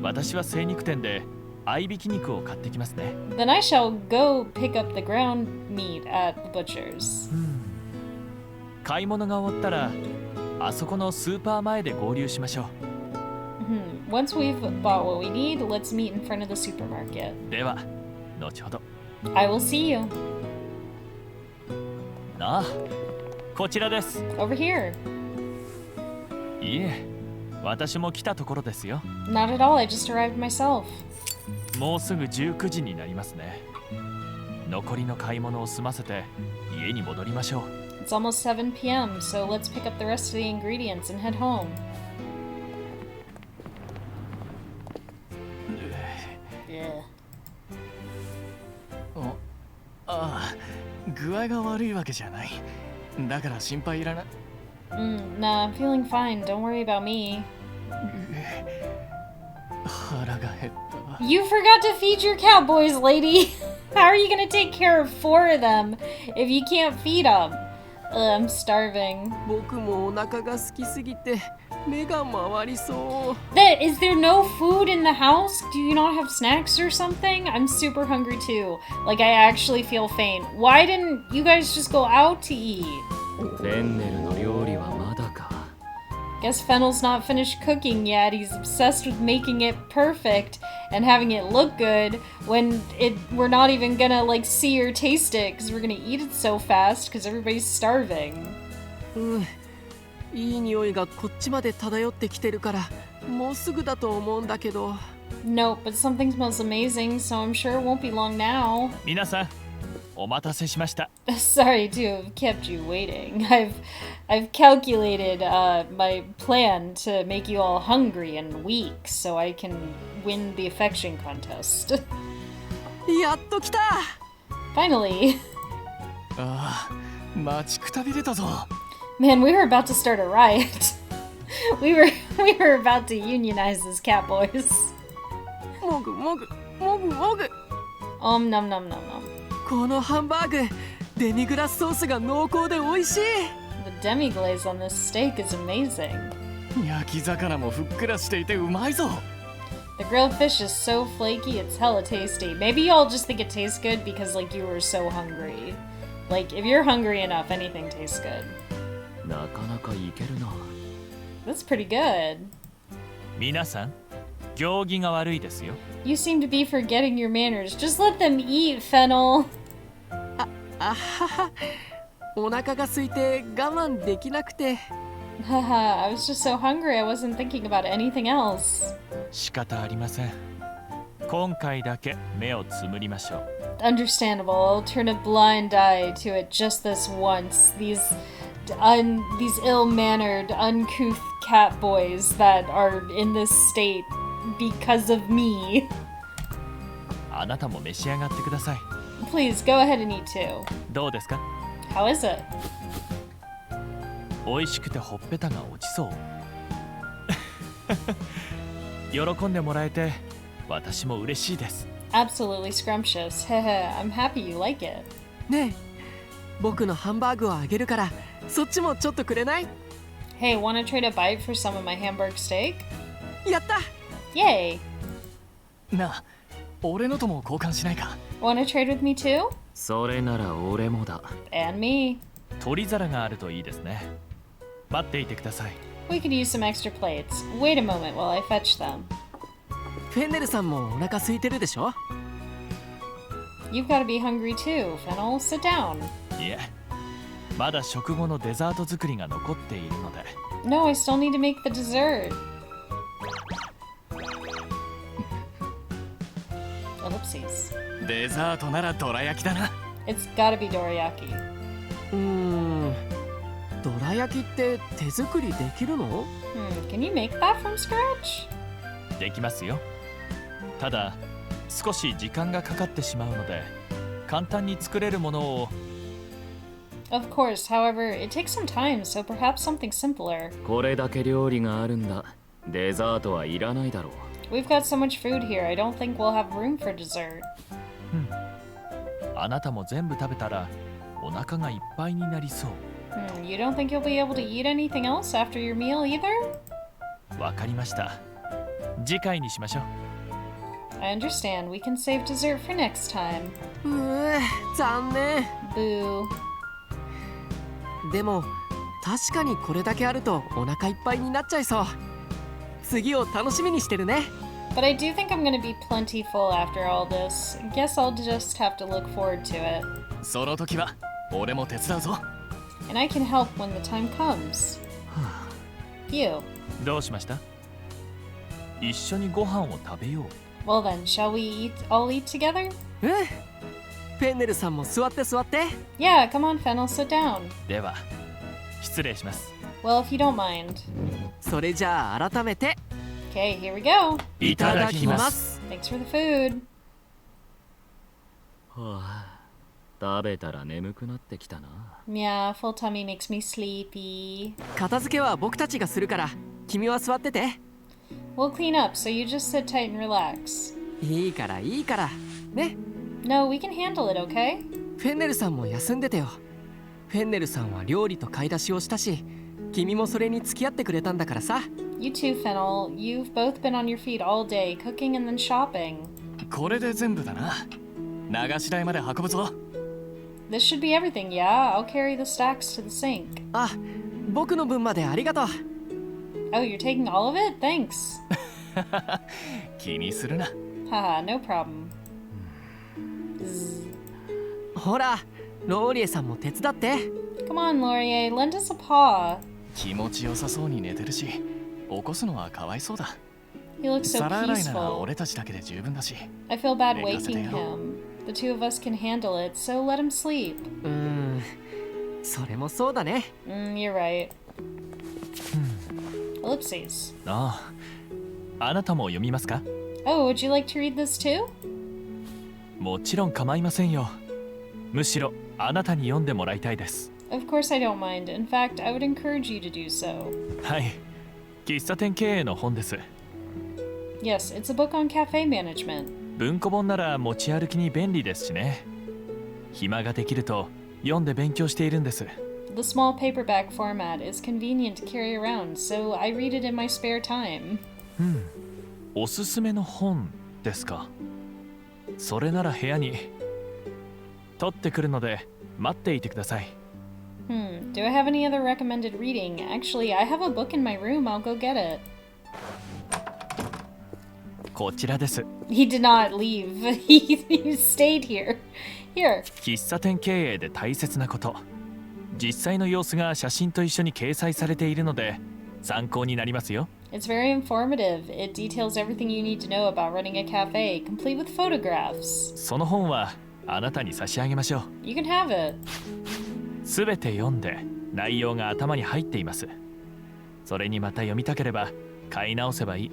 私は精肉店で合いびき肉を買ってきますね。 Then I shall go pick up the ground meat at the butcher's. 買い物が終わったら、あそこのスーパー前で合流しましょう。 Once we've bought what we need, let's meet in front of the supermarket. では、後ほど。 I will see you. ああ、こちらです。 Over here. いえ、私も来たところですよ。 Not at all, I just arrived myself. もうすぐ19時になりますね。残りの買い物を済ませて家に戻りましょう。 It's almost 7 p.m., so let's pick up the rest of the ingredients and head home. Yeah. ああ、具合が悪いわけじゃない。だから心配いらない。Nah, I'm feeling fine. Don't worry about me. 腹が減った。 You forgot to feed your cowboys, lady! How are you gonna take care of 4 of them if you can't feed them? I'm starving. 僕もお腹が空きすぎて目が回りそう。 Is there no food in the house? Do you not have snacks or something? I'm super hungry too. Like, I actually feel faint. Why didn't you guys just go out to eat? フェンネルの料理はまだか。 Guess Fennel's not finished cooking yet. He's obsessed with making it perfect and having it look good when we're not even gonna like see or taste it because we're gonna eat it so fast because everybody's starving. いい匂いがこっちまで漂ってきてるからもうすぐだと思うんだけど。 Nope, but something smells amazing, so I'm sure it won't be long now. 皆さん、お待たせしました。 Sorry to have kept you waiting. I've calculated my plan to make you all hungry and weak so I can win the affection contest. やっと来た。 Finally. ああ、待ちくたびれたぞ。 Man, we were about to start a riot. we were about to unionize as Catboys. もぐもぐもぐもぐ。 Nom nom nom nom. このハンバーグデミグラスソースが濃厚で美味しい。 The demi-glaze on this steak is amazing. 焼き魚もふっくらしていてうまいぞ。 The grilled fish is so flaky, it's hella tasty. Maybe y'all just think it tastes good because like you were so hungry. Like if you're hungry enough, anything tastes good. なかなかいけるな。 That's pretty good. 皆さん、行儀が悪いですよ。 You seem to be forgetting your manners. Just let them eat, Fennel. あはは。お腹が空いて我慢できなくて。Haha, I was just so hungry I wasn't thinking about anything else. 仕方ありません。今回だけ目をつむりましょう。Understandable. I'll turn a blind eye to it just this once. These ill-mannered, uncouth cat boys that are in this state because of me. あなたも召し上がってください。 Please, go ahead and eat too. どうですか？ How is it? 美味しくてほっぺたが落ちそう。喜んでもらえて私も嬉しいです。 Absolutely scrumptious. Heh, I'm happy you like it. ねえ、僕のハンバーグをあげるからそっちもちょっとくれない？ Hey, wanna trade a bite for some of my Hamburg steak? やった！ Yay! なあ、俺のとも交換しないか？ Wanna trade with me too? それなら俺もだ。 And me. 取り皿があるといいですね。待っていてください。 We could use some extra plates. Wait a moment while I fetch them. フェンネルさんもお腹空いてるでしょ？ You've gotta be hungry too, Fennel. Sit down. いえ、まだ食後のデザート作りが残っているので。 No, I still need to make the dessert. Ellipses. デザートならどら焼きだな。 It's gotta be dorayaki. どら焼きって手作りできるの？ Can you make that from scratch? できますよ。ただ少し時間がかかってしまうので簡単に作れるものを。 Of course, however, it takes some time, so perhaps something simpler. これだけ料理があるんだ。デザートはいらないだろう。 We've got so much food here, I don't think we'll have room for dessert. あなたも全部食べたらお腹がいっぱいになりそう。 You don't think you'll be able to eat anything else after your meal either? わかりました。次回にしましょう。 I understand. We can save dessert for next time. 残念。 Boo. でも確かにこれだけあるとお腹いっぱいになっちゃいそう。次を楽しみにしてるね。 But I do think I'm gonna be plenty full after all this. Guess I'll just have to look forward to it. その時は俺も手伝うぞ。 And I can help when the time comes. You. どうしました？一緒にご飯を食べよう。 Well then, shall we all eat together? フェンネルさんも座って座って。 Yeah, come on, Fennel, sit down. では失礼します。 Well, if you don't mind. それじゃあ改めて Okay, here we go. いただきます。 Thanks for the food. はあ、食べたら眠くなってきたな。 Yeah, full tummy makes me sleepy. 片付けは僕たちがするから君は座ってて。 We'll clean up, so you just sit tight and relax. いいからいいからね。 No, we can handle it, okay? フェンネルさんも休んでてよ。フェンネルさんは料理と買い出しをしたし、君もそれに付き合ってくれたんだからさ。 You too, Fennel. You've both been on your feet all day, cooking and then shopping. これで全部だな。流し台まで運ぶぞ。 This should be everything, yeah? I'll carry the stacks to the sink. あ、僕の分までありがとう。 Oh, you're taking all of it? Thanks. 気にするな。 Haha, no problem. ほら、ローリエさんも手伝って。 Come on, Laurier, lend us a paw. 気持ちよさそうに寝てるし、起こすのはかわいそうだ。 He looks so 皿洗いなら peaceful. 俺たちだけで十分だし。 I feel bad 寝かせて waking よ。 him. The two of us can handle it, so let him sleep. それもそうだね。You're right. Ellipses. ああ、あなたも読みますか？ Oh, would you like to read this too? もちろん構いませんよ。むしろあなたに読んでもらいたいです。 Of course I don't mind. In fact, I would encourage you to do so. はい、喫茶店経営の本です。 Yes, it's a book on cafe management. 文庫本なら持ち歩きに便利ですしね。暇ができると読んで勉強しているんです。 The small paperback format is convenient to carry around, so I read it in my spare time. おすすめの本ですか？それなら部屋に取ってくるので待っていてください。Do I have any other recommended reading? Actually, I have a book in my room. I'll go get it. こちらです。 He did not leave. He stayed here. Here. 喫茶店経営で大切なこと。実際の様子が写真と一緒に掲載されているので参考になりますよ。 It's very informative. It details everything you need to know about running a cafe, complete with photographs. その本はあなたに差し上げましょう。 You can have it. すべて読んで内容が頭に入っています。それにまた読みたければ買い直せばいい。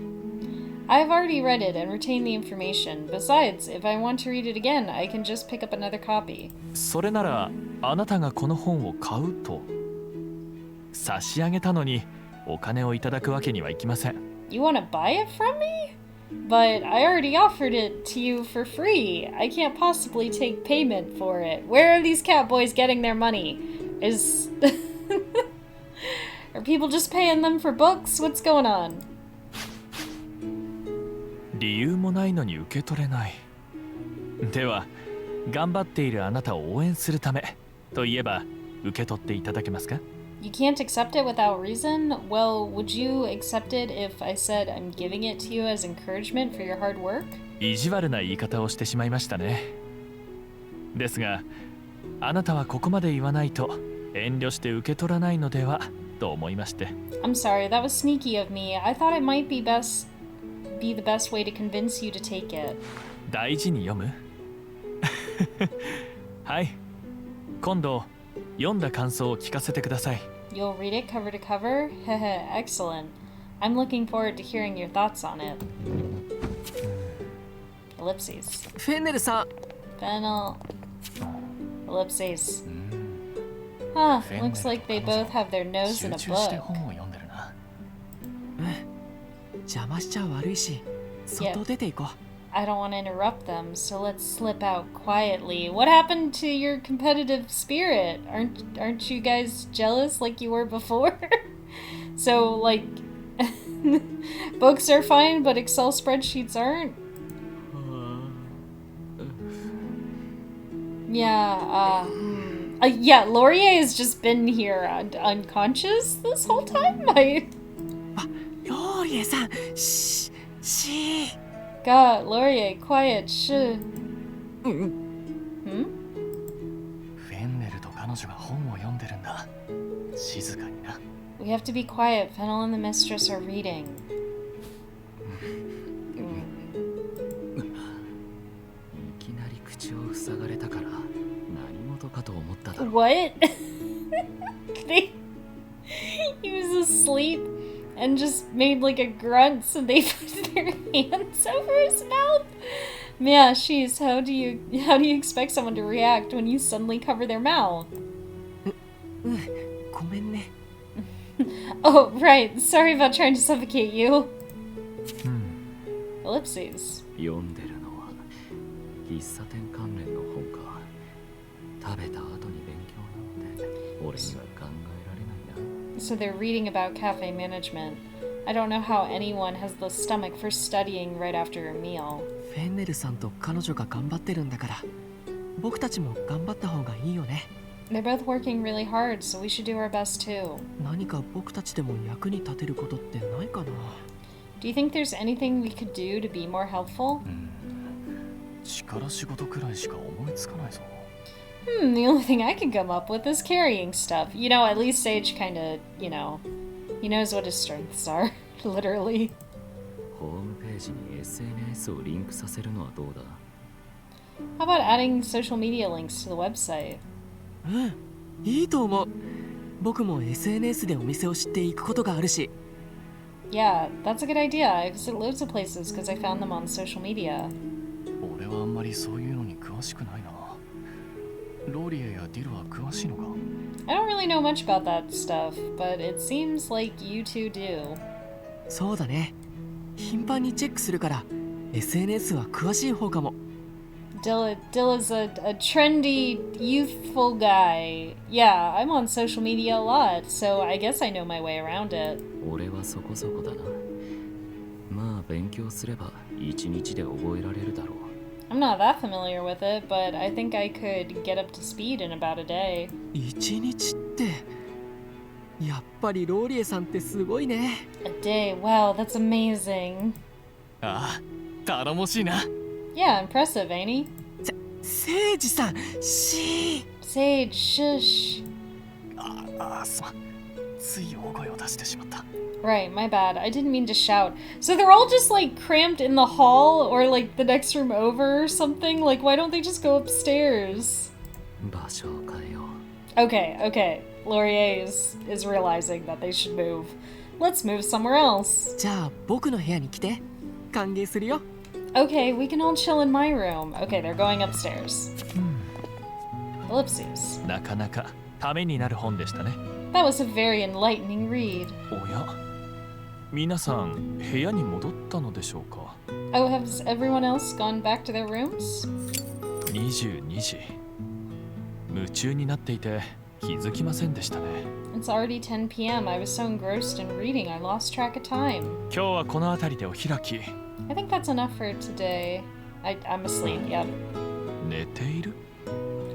I've already read it and retained the information. Besides, if I want to read it again, I can just pick up another copy. それならあなたがこの本を買うと差し上げたのにお金をいただくわけにはいきません。 You want to buy it from me? But I already offered it to you for free. I can't possibly take payment for it. Where are these Catboys getting their money? Is... Are people just paying them for books? What's going on? 理由もないのに受け取れない。では頑張っているあなたを応援するためといえば受け取っていただけますか？ You can't accept it without reason? Well, would you accept it if I said I'm giving it to you as encouragement for your hard work? 意地悪な言い方をしてしまいましたね。ですがあなたはここまで言わないと遠慮して受け取らないのではと思いまして。 I'm sorry, that was sneaky of me. I thought it might be the best way to convince you to take it. 大事に読むはい、今度読んだ感想を聞かせてください。 You'll read it cover to cover? Heh, excellent. I'm looking forward to hearing your thoughts on it. Ellipses. フェンネルさん、 Fennel. Ellipses. Huh, looks like they both have their nose 集 in a 中して book. 本を読んでるな。邪魔しちゃ悪いし外出ていこう。 I don't want to interrupt them, so let's slip out quietly. What happened to your competitive spirit? Aren't you guys jealous like you were before? So, like, books are fine, but Excel spreadsheets aren't? Yeah, Laurier has just been here unconscious this whole time? ローリエさん、しー。 God, Laurier, quiet, shh. フェンネルと彼女が本を読んでるんだ。静かにな。We have to be quiet. Fennel and the mistress are reading. いきなり口を塞がれたから何事かと思っただろう。 What? He was asleep and just made like a grunt, so they put their hands over his mouth. Yeah, sheesh, how do you expect someone to react when you suddenly cover their mouth? ごめんね。 Oh, right. Sorry about trying to suffocate you. Ellipses. 読んでるのは喫茶店関連の本か。食べた後に勉強なんて俺には考えられないな。 So they're reading about cafe management. I don't know how anyone has the stomach for studying right after a meal. フェンネルさんと彼女が頑張ってるんだから僕たちも頑張った方がいいよね。 They're both working really hard, so we should do our best too. 何か僕たちでも役に立てることってないかな。 Do you think there's anything we could do to be more helpful? 力仕事くらいしか思いつかないぞ。 The only thing I can come up with is carrying stuff. You know, at least Sage kinda, he knows what his strengths are, literally. ホームページに SNS をリンクさせるのはどうだ？ How about adding social media links to the website? いいと思う。僕も SNS でお店を知っていくことがあるし。 Yeah, that's a good idea. I visit loads of places because I found them on social media. 俺はあんまりそういうのに詳しくないな。ローリエやディルは詳しいのか？ I don't really know much about that stuff, but it seems like you two do. そうだね。頻繁にチェックするから SNS は詳しい方かも。 Dilla's a trendy, youthful guy. Yeah, I'm on social media a lot, so I guess I know my way around it. 俺はそこそこだな。まあ勉強すれば一日で覚えられるだろう。 I'm not that familiar with it, but I think I could get up to speed in about a day. 一日ってやっぱりローリエさんってすごいね。 A day? Wow, that's amazing. ああ、頼もしいな。 Yeah, impressive, ain't he? セイジさん、Sage, shush. すまん。つい大声を出してしまった。 Right, my bad. I didn't mean to shout. So they're all just like cramped in the hall or like the next room over or something? Like, why don't they just go upstairs? 場所を変えよう。 Okay, okay. Laurier is realizing that they should move. Let's move somewhere else. じゃあ僕の部屋に来て。歓迎するよ。 Okay, we can all chill in my room. Okay, they're going upstairs. Ellipses. なかなかためになる本でしたね。 That was a very enlightening read. おや、皆さん部屋に戻ったのでしょうか。 Oh, has everyone else gone back to their rooms? 22時。夢中になっていて気づきませんでしたね。 It's already 10 p.m. I was so engrossed in reading, I lost track of time. 今日はこの辺りでお開き。 I think that's enough for today. I'm asleep, yep. 寝ている？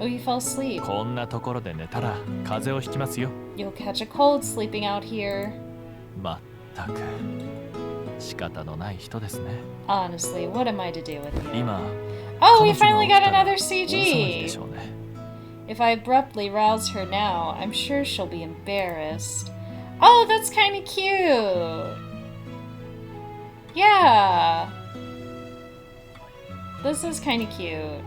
Oh, you fell asleep. こんなところで寝たら風邪をひきますよ。 You'll catch a cold sleeping out here. まったく仕方のない人ですね。 Honestly, what am I to do with you? 今、 Oh, we 彼女 finally が got 起きたら another 大騒ぎで CG! しょうね。 If I abruptly rouse her now, I'm sure she'll be embarrassed. Oh, that's kind of cute! Yeah! This is kind of cute.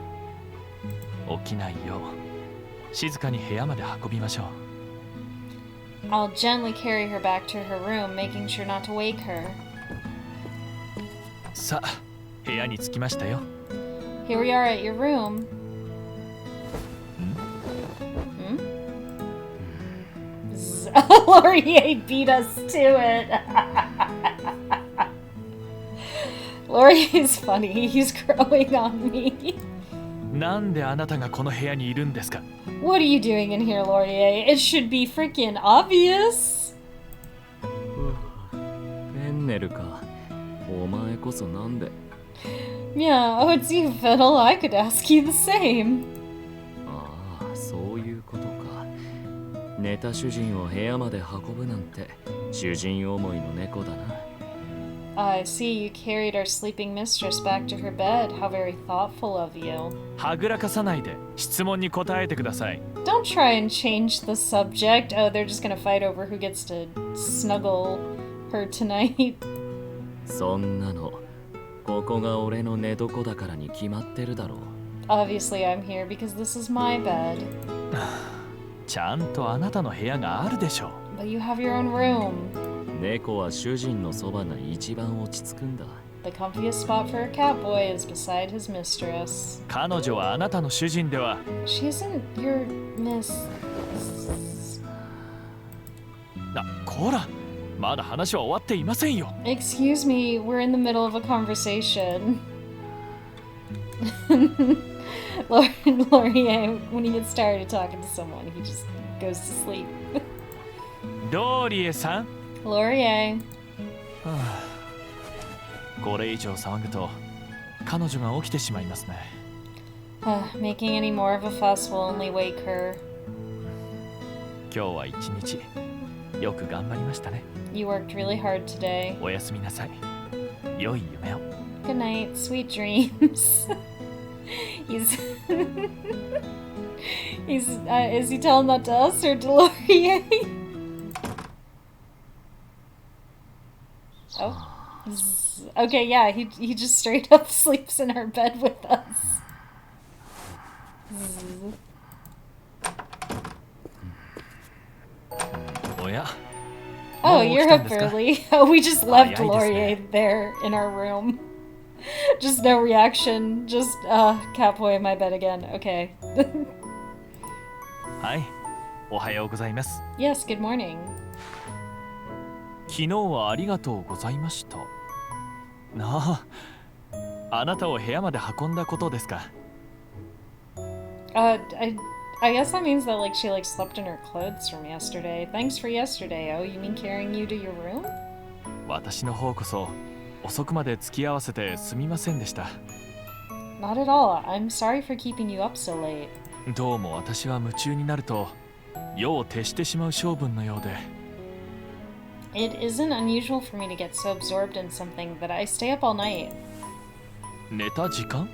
起きないよう静かに部屋まで運びましょう。 I'll gently carry her back to her room, making sure not to wake her. さあ、部屋に着きましたよ。 Here we are at your room. Hmm? Laurier beat us to it. Laurier's funny. He's growing on me. なんであなたがこの部屋にいるんですか？ What are you doing in here, Laurier? It should be freaking obvious. フェンネルか。お前こそなんで。 Yeah, oh, it's you, Fennel. I could ask you the same. ああ、そういうことか。寝た主人を部屋まで運ぶなんて主人思いの猫だな。 I see you carried our sleeping mistress back to her bed. How very thoughtful of you. はぐらかさないで質問に答えてください。 Don't try and change the subject. Oh, they're just gonna fight over who gets to snuggle her tonight. そんなの、ここが俺の寝床だからに決まってるだろう。 Obviously, I'm here because this is my bed. ちゃんとあなたの部屋があるでしょう。 But you have your own room. 猫は主人のそばが一番落ち着くんだ。 The comfiest spot for a catboy is beside his mistress. 彼女はあなたの主人では。 She isn't your miss. こら、まだ話は終わっていませんよ。 Excuse me, we're in the middle of a conversation. Laurier, when he gets tired of talking to someone, he just goes to sleep. ローリエさん、 Laurier. これ以上騒ぐと彼女が起きてしまいますね。 Making any more of a fuss will only wake her. 今日は一日よく頑張りましたね。 You worked really hard today. おやすみなさい。良い夢を。 Good night, sweet dreams. He's is he telling that to us or to Laurier? Oh. Okay, yeah, he just straight up sleeps in our bed with us.おや。 Oh, もう起 you're きたん up ですか？ early. Oh, we just left 早いですね。 Laurier there in our room. Just no reaction. Just, Catboy in my bed again. Okay. はい。おはようございます。 Yes, good morning. 昨日はありがとうございました。なあ、あなたを部屋まで運んだことですか。 I guess that means that, like, she, like, slept in her clothes from yesterday. Thanks for yesterday. Oh, you mean carrying you to your room? 私の方こそ遅くまで付き合わせてすみませんでした。 Not at all. I'm sorry for keeping you up so late. どうも私は夢中になると夜を徹してしまう性分のようで。 It isn't unusual for me to get so absorbed in something that I stay up all night. 寝た時間？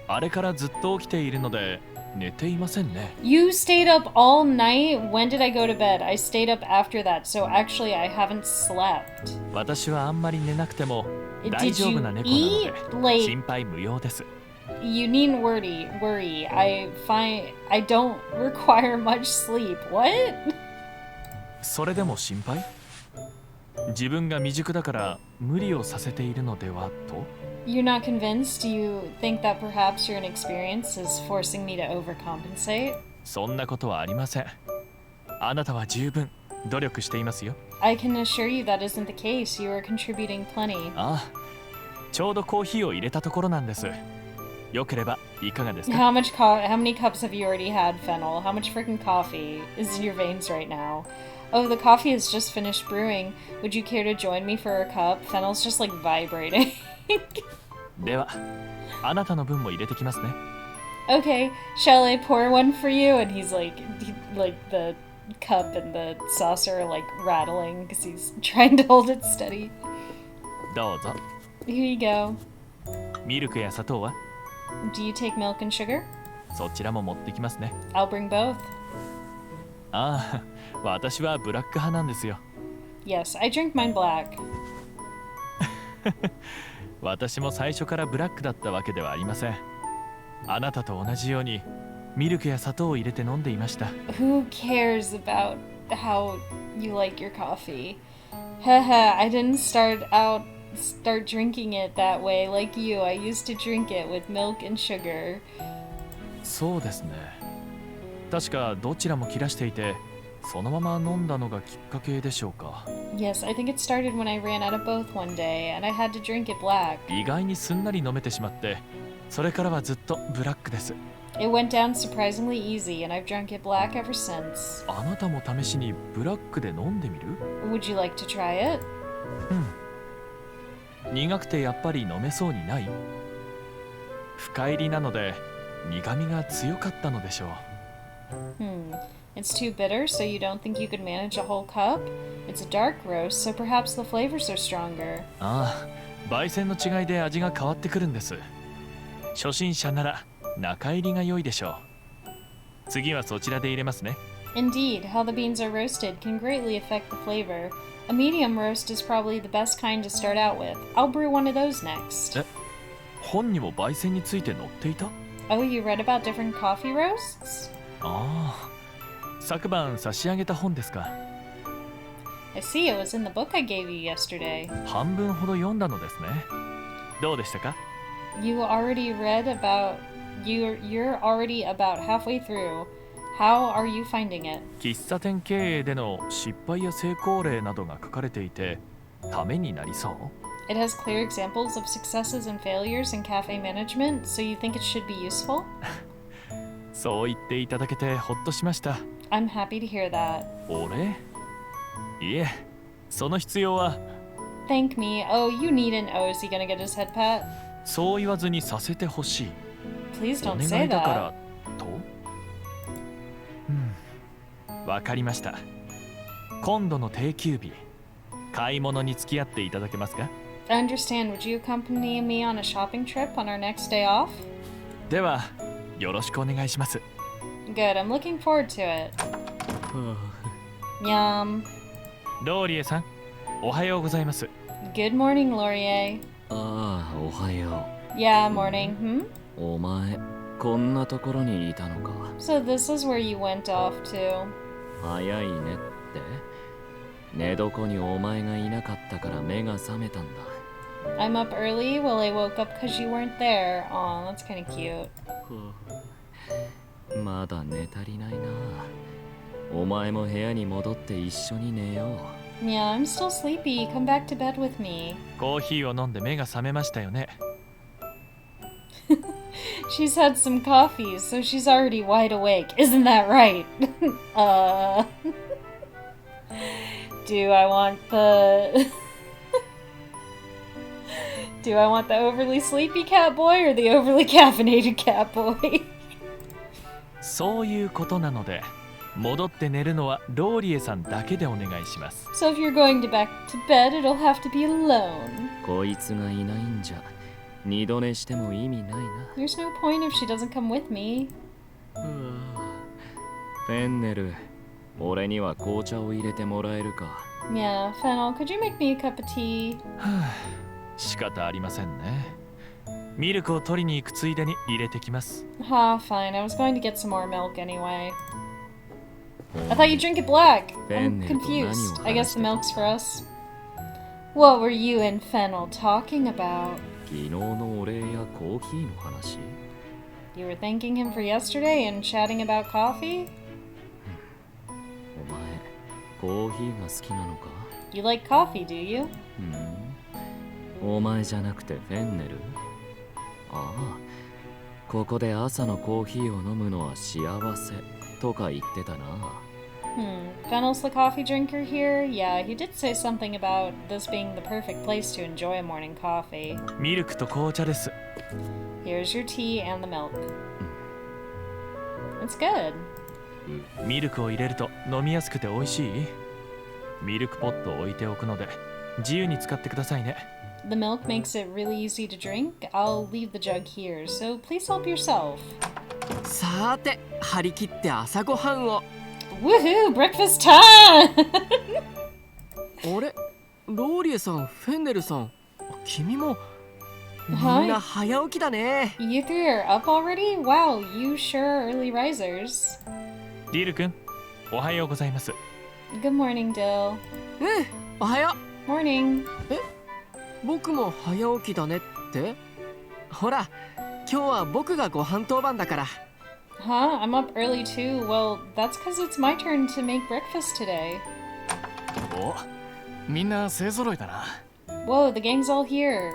あれからずっと起きているので寝ていませんね。 You stayed up all night? When did I go to bed? I stayed up after that, so actually I haven't slept. 私はあんまり寝なくても Did 大丈夫な猫な you ので eat? 心配無用です。 You needn't worry. I don't require much sleep. What? それでも心配？自分が未熟だから無理をさせているのではと？ You're not convinced? You think that perhaps your inexperience is forcing me to overcompensate? そんなことはありません。あなたは十分努力していますよ。 I can assure you that isn't the case. You are contributing plenty. ああ、ちょうどコーヒーを入れたところなんです。よければいかがですか？ How many cups have you already had, Fennel? How much freaking coffee is in your veins right now? Oh, the coffee has just finished brewing. Would you care to join me for a cup? Fennel's just like vibrating. では、あなたの分も入れてきますね。 Okay, shall I pour one for you? And he's like the cup and the saucer are like rattling because he's trying to hold it steady. どうぞ。 Here you go. ミルクや砂糖は？ Do you take milk and sugar? そちらも持ってきますね。 I'll bring both. ああ、私はブラック派なんですよ。 Yes, I drink mine black. 私も最初からブラックだったわけではありません。あなたと同じようにミルクや砂糖を入れて飲んでいました。 Who cares about how you like your coffee? Haha, I didn't start drinking it that way like you. I used to drink it with milk and sugar. そうですね。確かどちらも切らしていて、そのまま飲んだのがきっかけでしょうか。 Yes, I think it started when I ran out of both one day, and I had to drink it black. 意外にすんなり飲めてしまって、それからはずっとブラックです。 It went down surprisingly easy, and I've drunk it black ever since. あなたも試しにブラックで飲んでみる？ Would you like to try it? 苦くてやっぱり飲めそうにない？深入りなので苦みが強かったのでしょう。 It's too bitter, so you don't think you could manage a whole cup? It's a dark roast, so perhaps the flavors are stronger. ああ、焙煎の違いで味が変わってくるんです。初心者なら中入りが良いでしょう。次はそちらで入れますね。 Indeed, how the beans are roasted can greatly affect the flavor. A medium roast is probably the best kind to start out with. I'll brew one of those next. 本にも焙煎について載っていた？ Oh, you read about different coffee roasts? ああ、昨晩差し上げた本ですか。 I see it was in the book I gave you yesterday. 半分ほど読んだのですね。どうでしたか？ You're already about halfway through. How are you finding it? 喫茶店経営での失敗や成功例などが書かれていて、ためになりそう？ It has clear examples of successes and failures in cafe management, so you think it should be useful? そう言っていただけてほっとしました。 I'm happy to hear that. 俺？いえ、その必要は。 Thank me. Oh, you needn't. Oh, is he gonna get his head pat? そう言わずにさせてほしい。 Please お don't 願 say いだか that. らと？わかりました。今度の定休日、買い物に付き合っていただけますか？ I understand. Would you accompany me on a shopping trip on our next day off? では、よろしくお願いします。 Good. I'm looking forward to it. Yum. ローリエさん、おはようございます。 Good morning, Laurier. ああ、おはよ Yeah, morning. Hmm? う。お前、こんなところにいたのか。 So this is where you went off to. 早いねって。寝床にお前がいなかったから目が覚めたんだ。I'm up early. Well, I woke up because you weren't there. Aw, that's kind of cute. まだ寝足りないな。お前も部屋に戻って一緒に寝よう。 Yeah, I'm still sleepy. Come back to bed with me. コーヒーを飲んで目が覚めましたよね。She's had some coffee, so she's already wide awake. Isn't that right? Do I want the... Do I want the overly sleepy cat boy or the overly caffeinated cat boy? そういうことなので、戻って寝るのはローリエさんだけでお願いします。 So if you're going back to bed, it'll have to be alone. こいつがいないんじゃ二度寝しても意味ないな。 There's no point if she doesn't come with me. フェンネル、俺には紅茶を入れてもらえるか。 Yeah, Fennel, could you make me a cup of tea? 仕方ありませんね。ミルクを取りに行くついでに入れてきます。Fine. I was going to get some more milk anyway. I thought you drink it black. I'm confused. I guess the milk's for us. What were you and Fennel talking about? 昨日のお礼やコーヒーの話。 You were thanking him for yesterday and chatting about coffee? お前、コーヒーが好きなのか？ You like coffee, do you? お前じゃなくてフェンネル？ああ、ここで朝のコーヒーを飲むのは幸せとか言ってたな。Fennel's the coffee drinker here? Yeah, he did say something about this being the perfect place to enjoy a morning coffee. ミルクと紅茶です。 Here's your tea and the milk. It's good. ミルクを入れると飲みやすくて美味しい。ミルクポットを置いておくので自由に使ってくださいね。The milk makes it really easy to drink. I'll leave the jug here, so please help yourself. さて、張り切って朝ごはんを。 Woohoo! Breakfast time! あれ、ローリエさん、フェンネルさん、君もみんな早起きだね。You three are up already? Wow, you sure are early risers. ディル君、おはようございます。 Good morning, Dill. おはよう。 Morning. 僕も早起きだねって？ほら、今日は僕がご飯当番だから。Huh? I'm up early too. Well, that's because it's my turn to make breakfast today. お、みんな勢ぞろいだな。 Whoa, the gang's all here.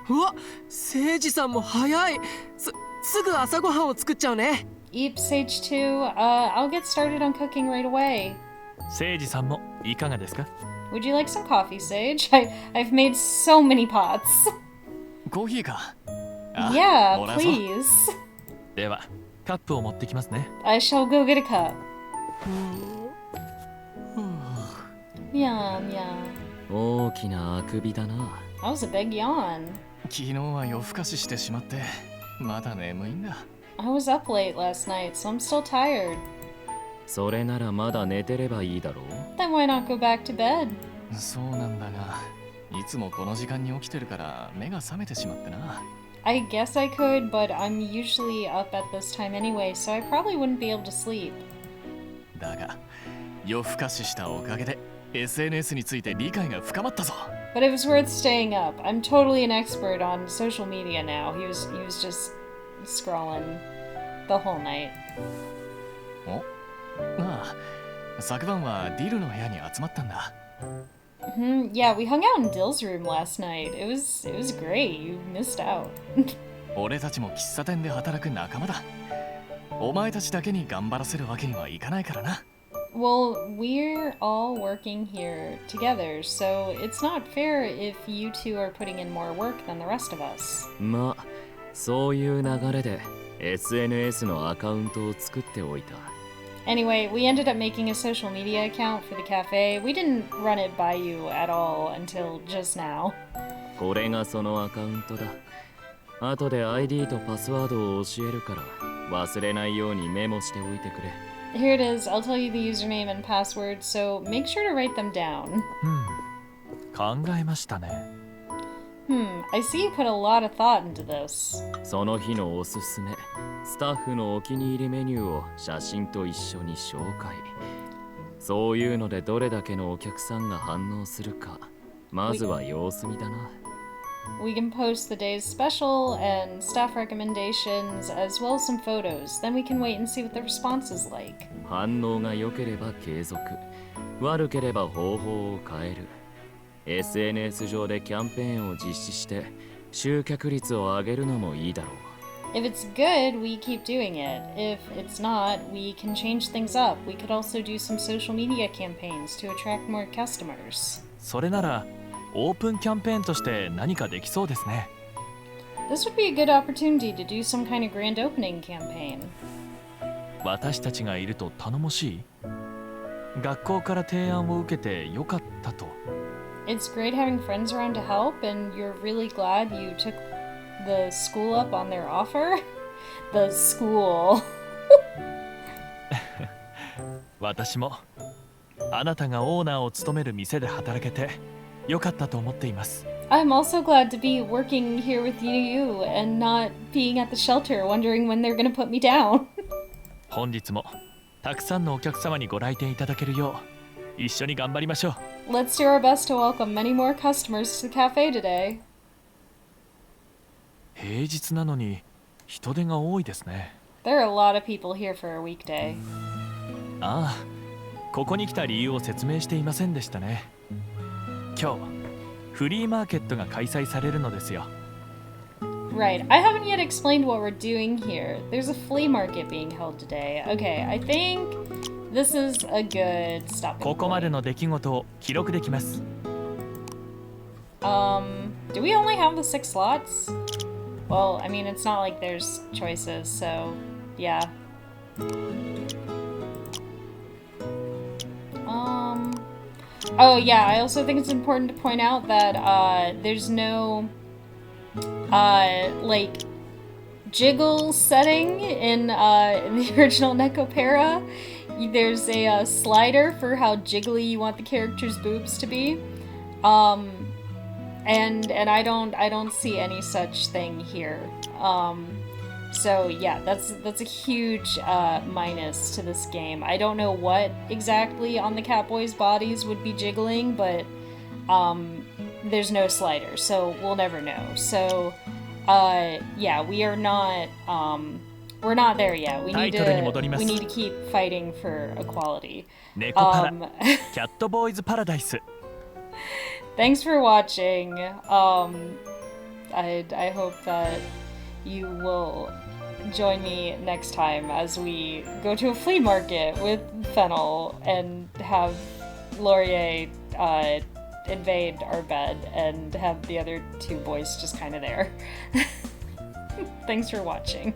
うわ、誠司さんも早い。すぐ朝ごはんを作っちゃうね。Eep, Sage too. I'll get started on cooking right away. 誠司さんもいかがですか？ Would you like some coffee, Sage? I've made so many pots. コーヒーか。あ、 Yeah, もらうぞ。 please. ではカップを持ってきますね。 I shall go get a cup. Yum, yum. 大きなあくびだな。 That was a big yawn. 昨日は夜更かししてしまってまだ眠いんだ。 I was up late last night, so I'm still tired. それならまだ寝てればいいだろう。 Then why not go back to bed? そうなんだが、いつもこの時間に起きてるから目が覚めてしまってな。 I guess I could, but I'm usually up at this time anyway, so I probably wouldn't be able to sleep. だが、夜更かししたおかげで SNS について理解が深まったぞ。 But it was worth staying up. I'm totally an expert on social media now. He was just scrolling the whole night. お、ああ、昨晩はディルの部屋に集まったんだ。Yeah, we hung out in Dill's room last night. It was great. You missed out. 俺たちも喫茶店で働く仲間だ。お前たちだけに頑張らせるわけにはいかないからな。 Well, we're all working here together, so it's not fair if you two are putting in more work than the rest of us. まあ、そういう流れで SNS のアカウントを作っておいた。 Anyway, we ended up making a social media account for the cafe. We didn't run it by you at all until just now. これがそのアカウントだ。後で ID とパスワードを教えるから忘れないようにメモしておいてくれ。 Here it is. I'll tell you the username and password, so make sure to write them down. 考えましたね。I see you put a lot of thought into this. その日のおすすめ、スタッフのお気に入りメニューを写真と一緒に紹介。そういうのでどれだけのお客さんが反応するか、まずは様子見だな。 We can post the day's special and staff recommendations as well as some photos. Then we can wait and see what the response is like. 反応が良ければ継続、悪ければ方法を変える。SNS 上でキャンペーンを実施して集客率を上げるのもいいだろう。 If it's good, we keep doing it. If it's not, we can change things up. We could also do some social media campaigns to attract more customers. それならオープンキャンペーンとして何かできそうですね。 This would be a good opportunity to do some kind of grand opening campaign. 私たちがいると頼もしい。学校から提案を受けてよかったと。 It's great having friends around to help, and you're really glad you took the school up on their offer? The school. 私もあなたがオーナーを務める店で働けてよかったと思っています。 I'm also glad to be working here with you and not being at the shelter wondering when they're gonna put me down. 本日もたくさんのお客様にご来店いただけるよう一緒に頑張りましょう。 Let's do our best to welcome many more customers to the cafe today. 平日なのに人手が多いですね。 There are a lot of people here for a weekday. ああ、ここに来た理由を説明していませんでしたね。今日フリーマーケットが開催されるのですよ。 Right, I haven't yet explained what we're doing here. There's a flea market being held today. Okay, I think this is a good stopping ここまで point. の出来事を記録できます。 Do we only have the 6 slots? Well, I mean, it's not like there's choices, so yeah. Oh yeah, I also think it's important to point out that there's no like jiggle setting in the original Nekopara. There's a slider for how jiggly you want the character's boobs to be. And I don't see any such thing here. So yeah, that's a huge minus to this game. I don't know what exactly on the Catboys' bodies would be jiggling, but there's no slider, so we'll never know. So yeah, we're not there yet. We need to keep fighting for equality. ネコパラキャットボーイズパラダイス。 Thanks for watching. I hope that you will join me next time as we go to a flea market with Fennel and have Laurier invade our bed and have the other 2 boys just kind of there. Thanks for watching.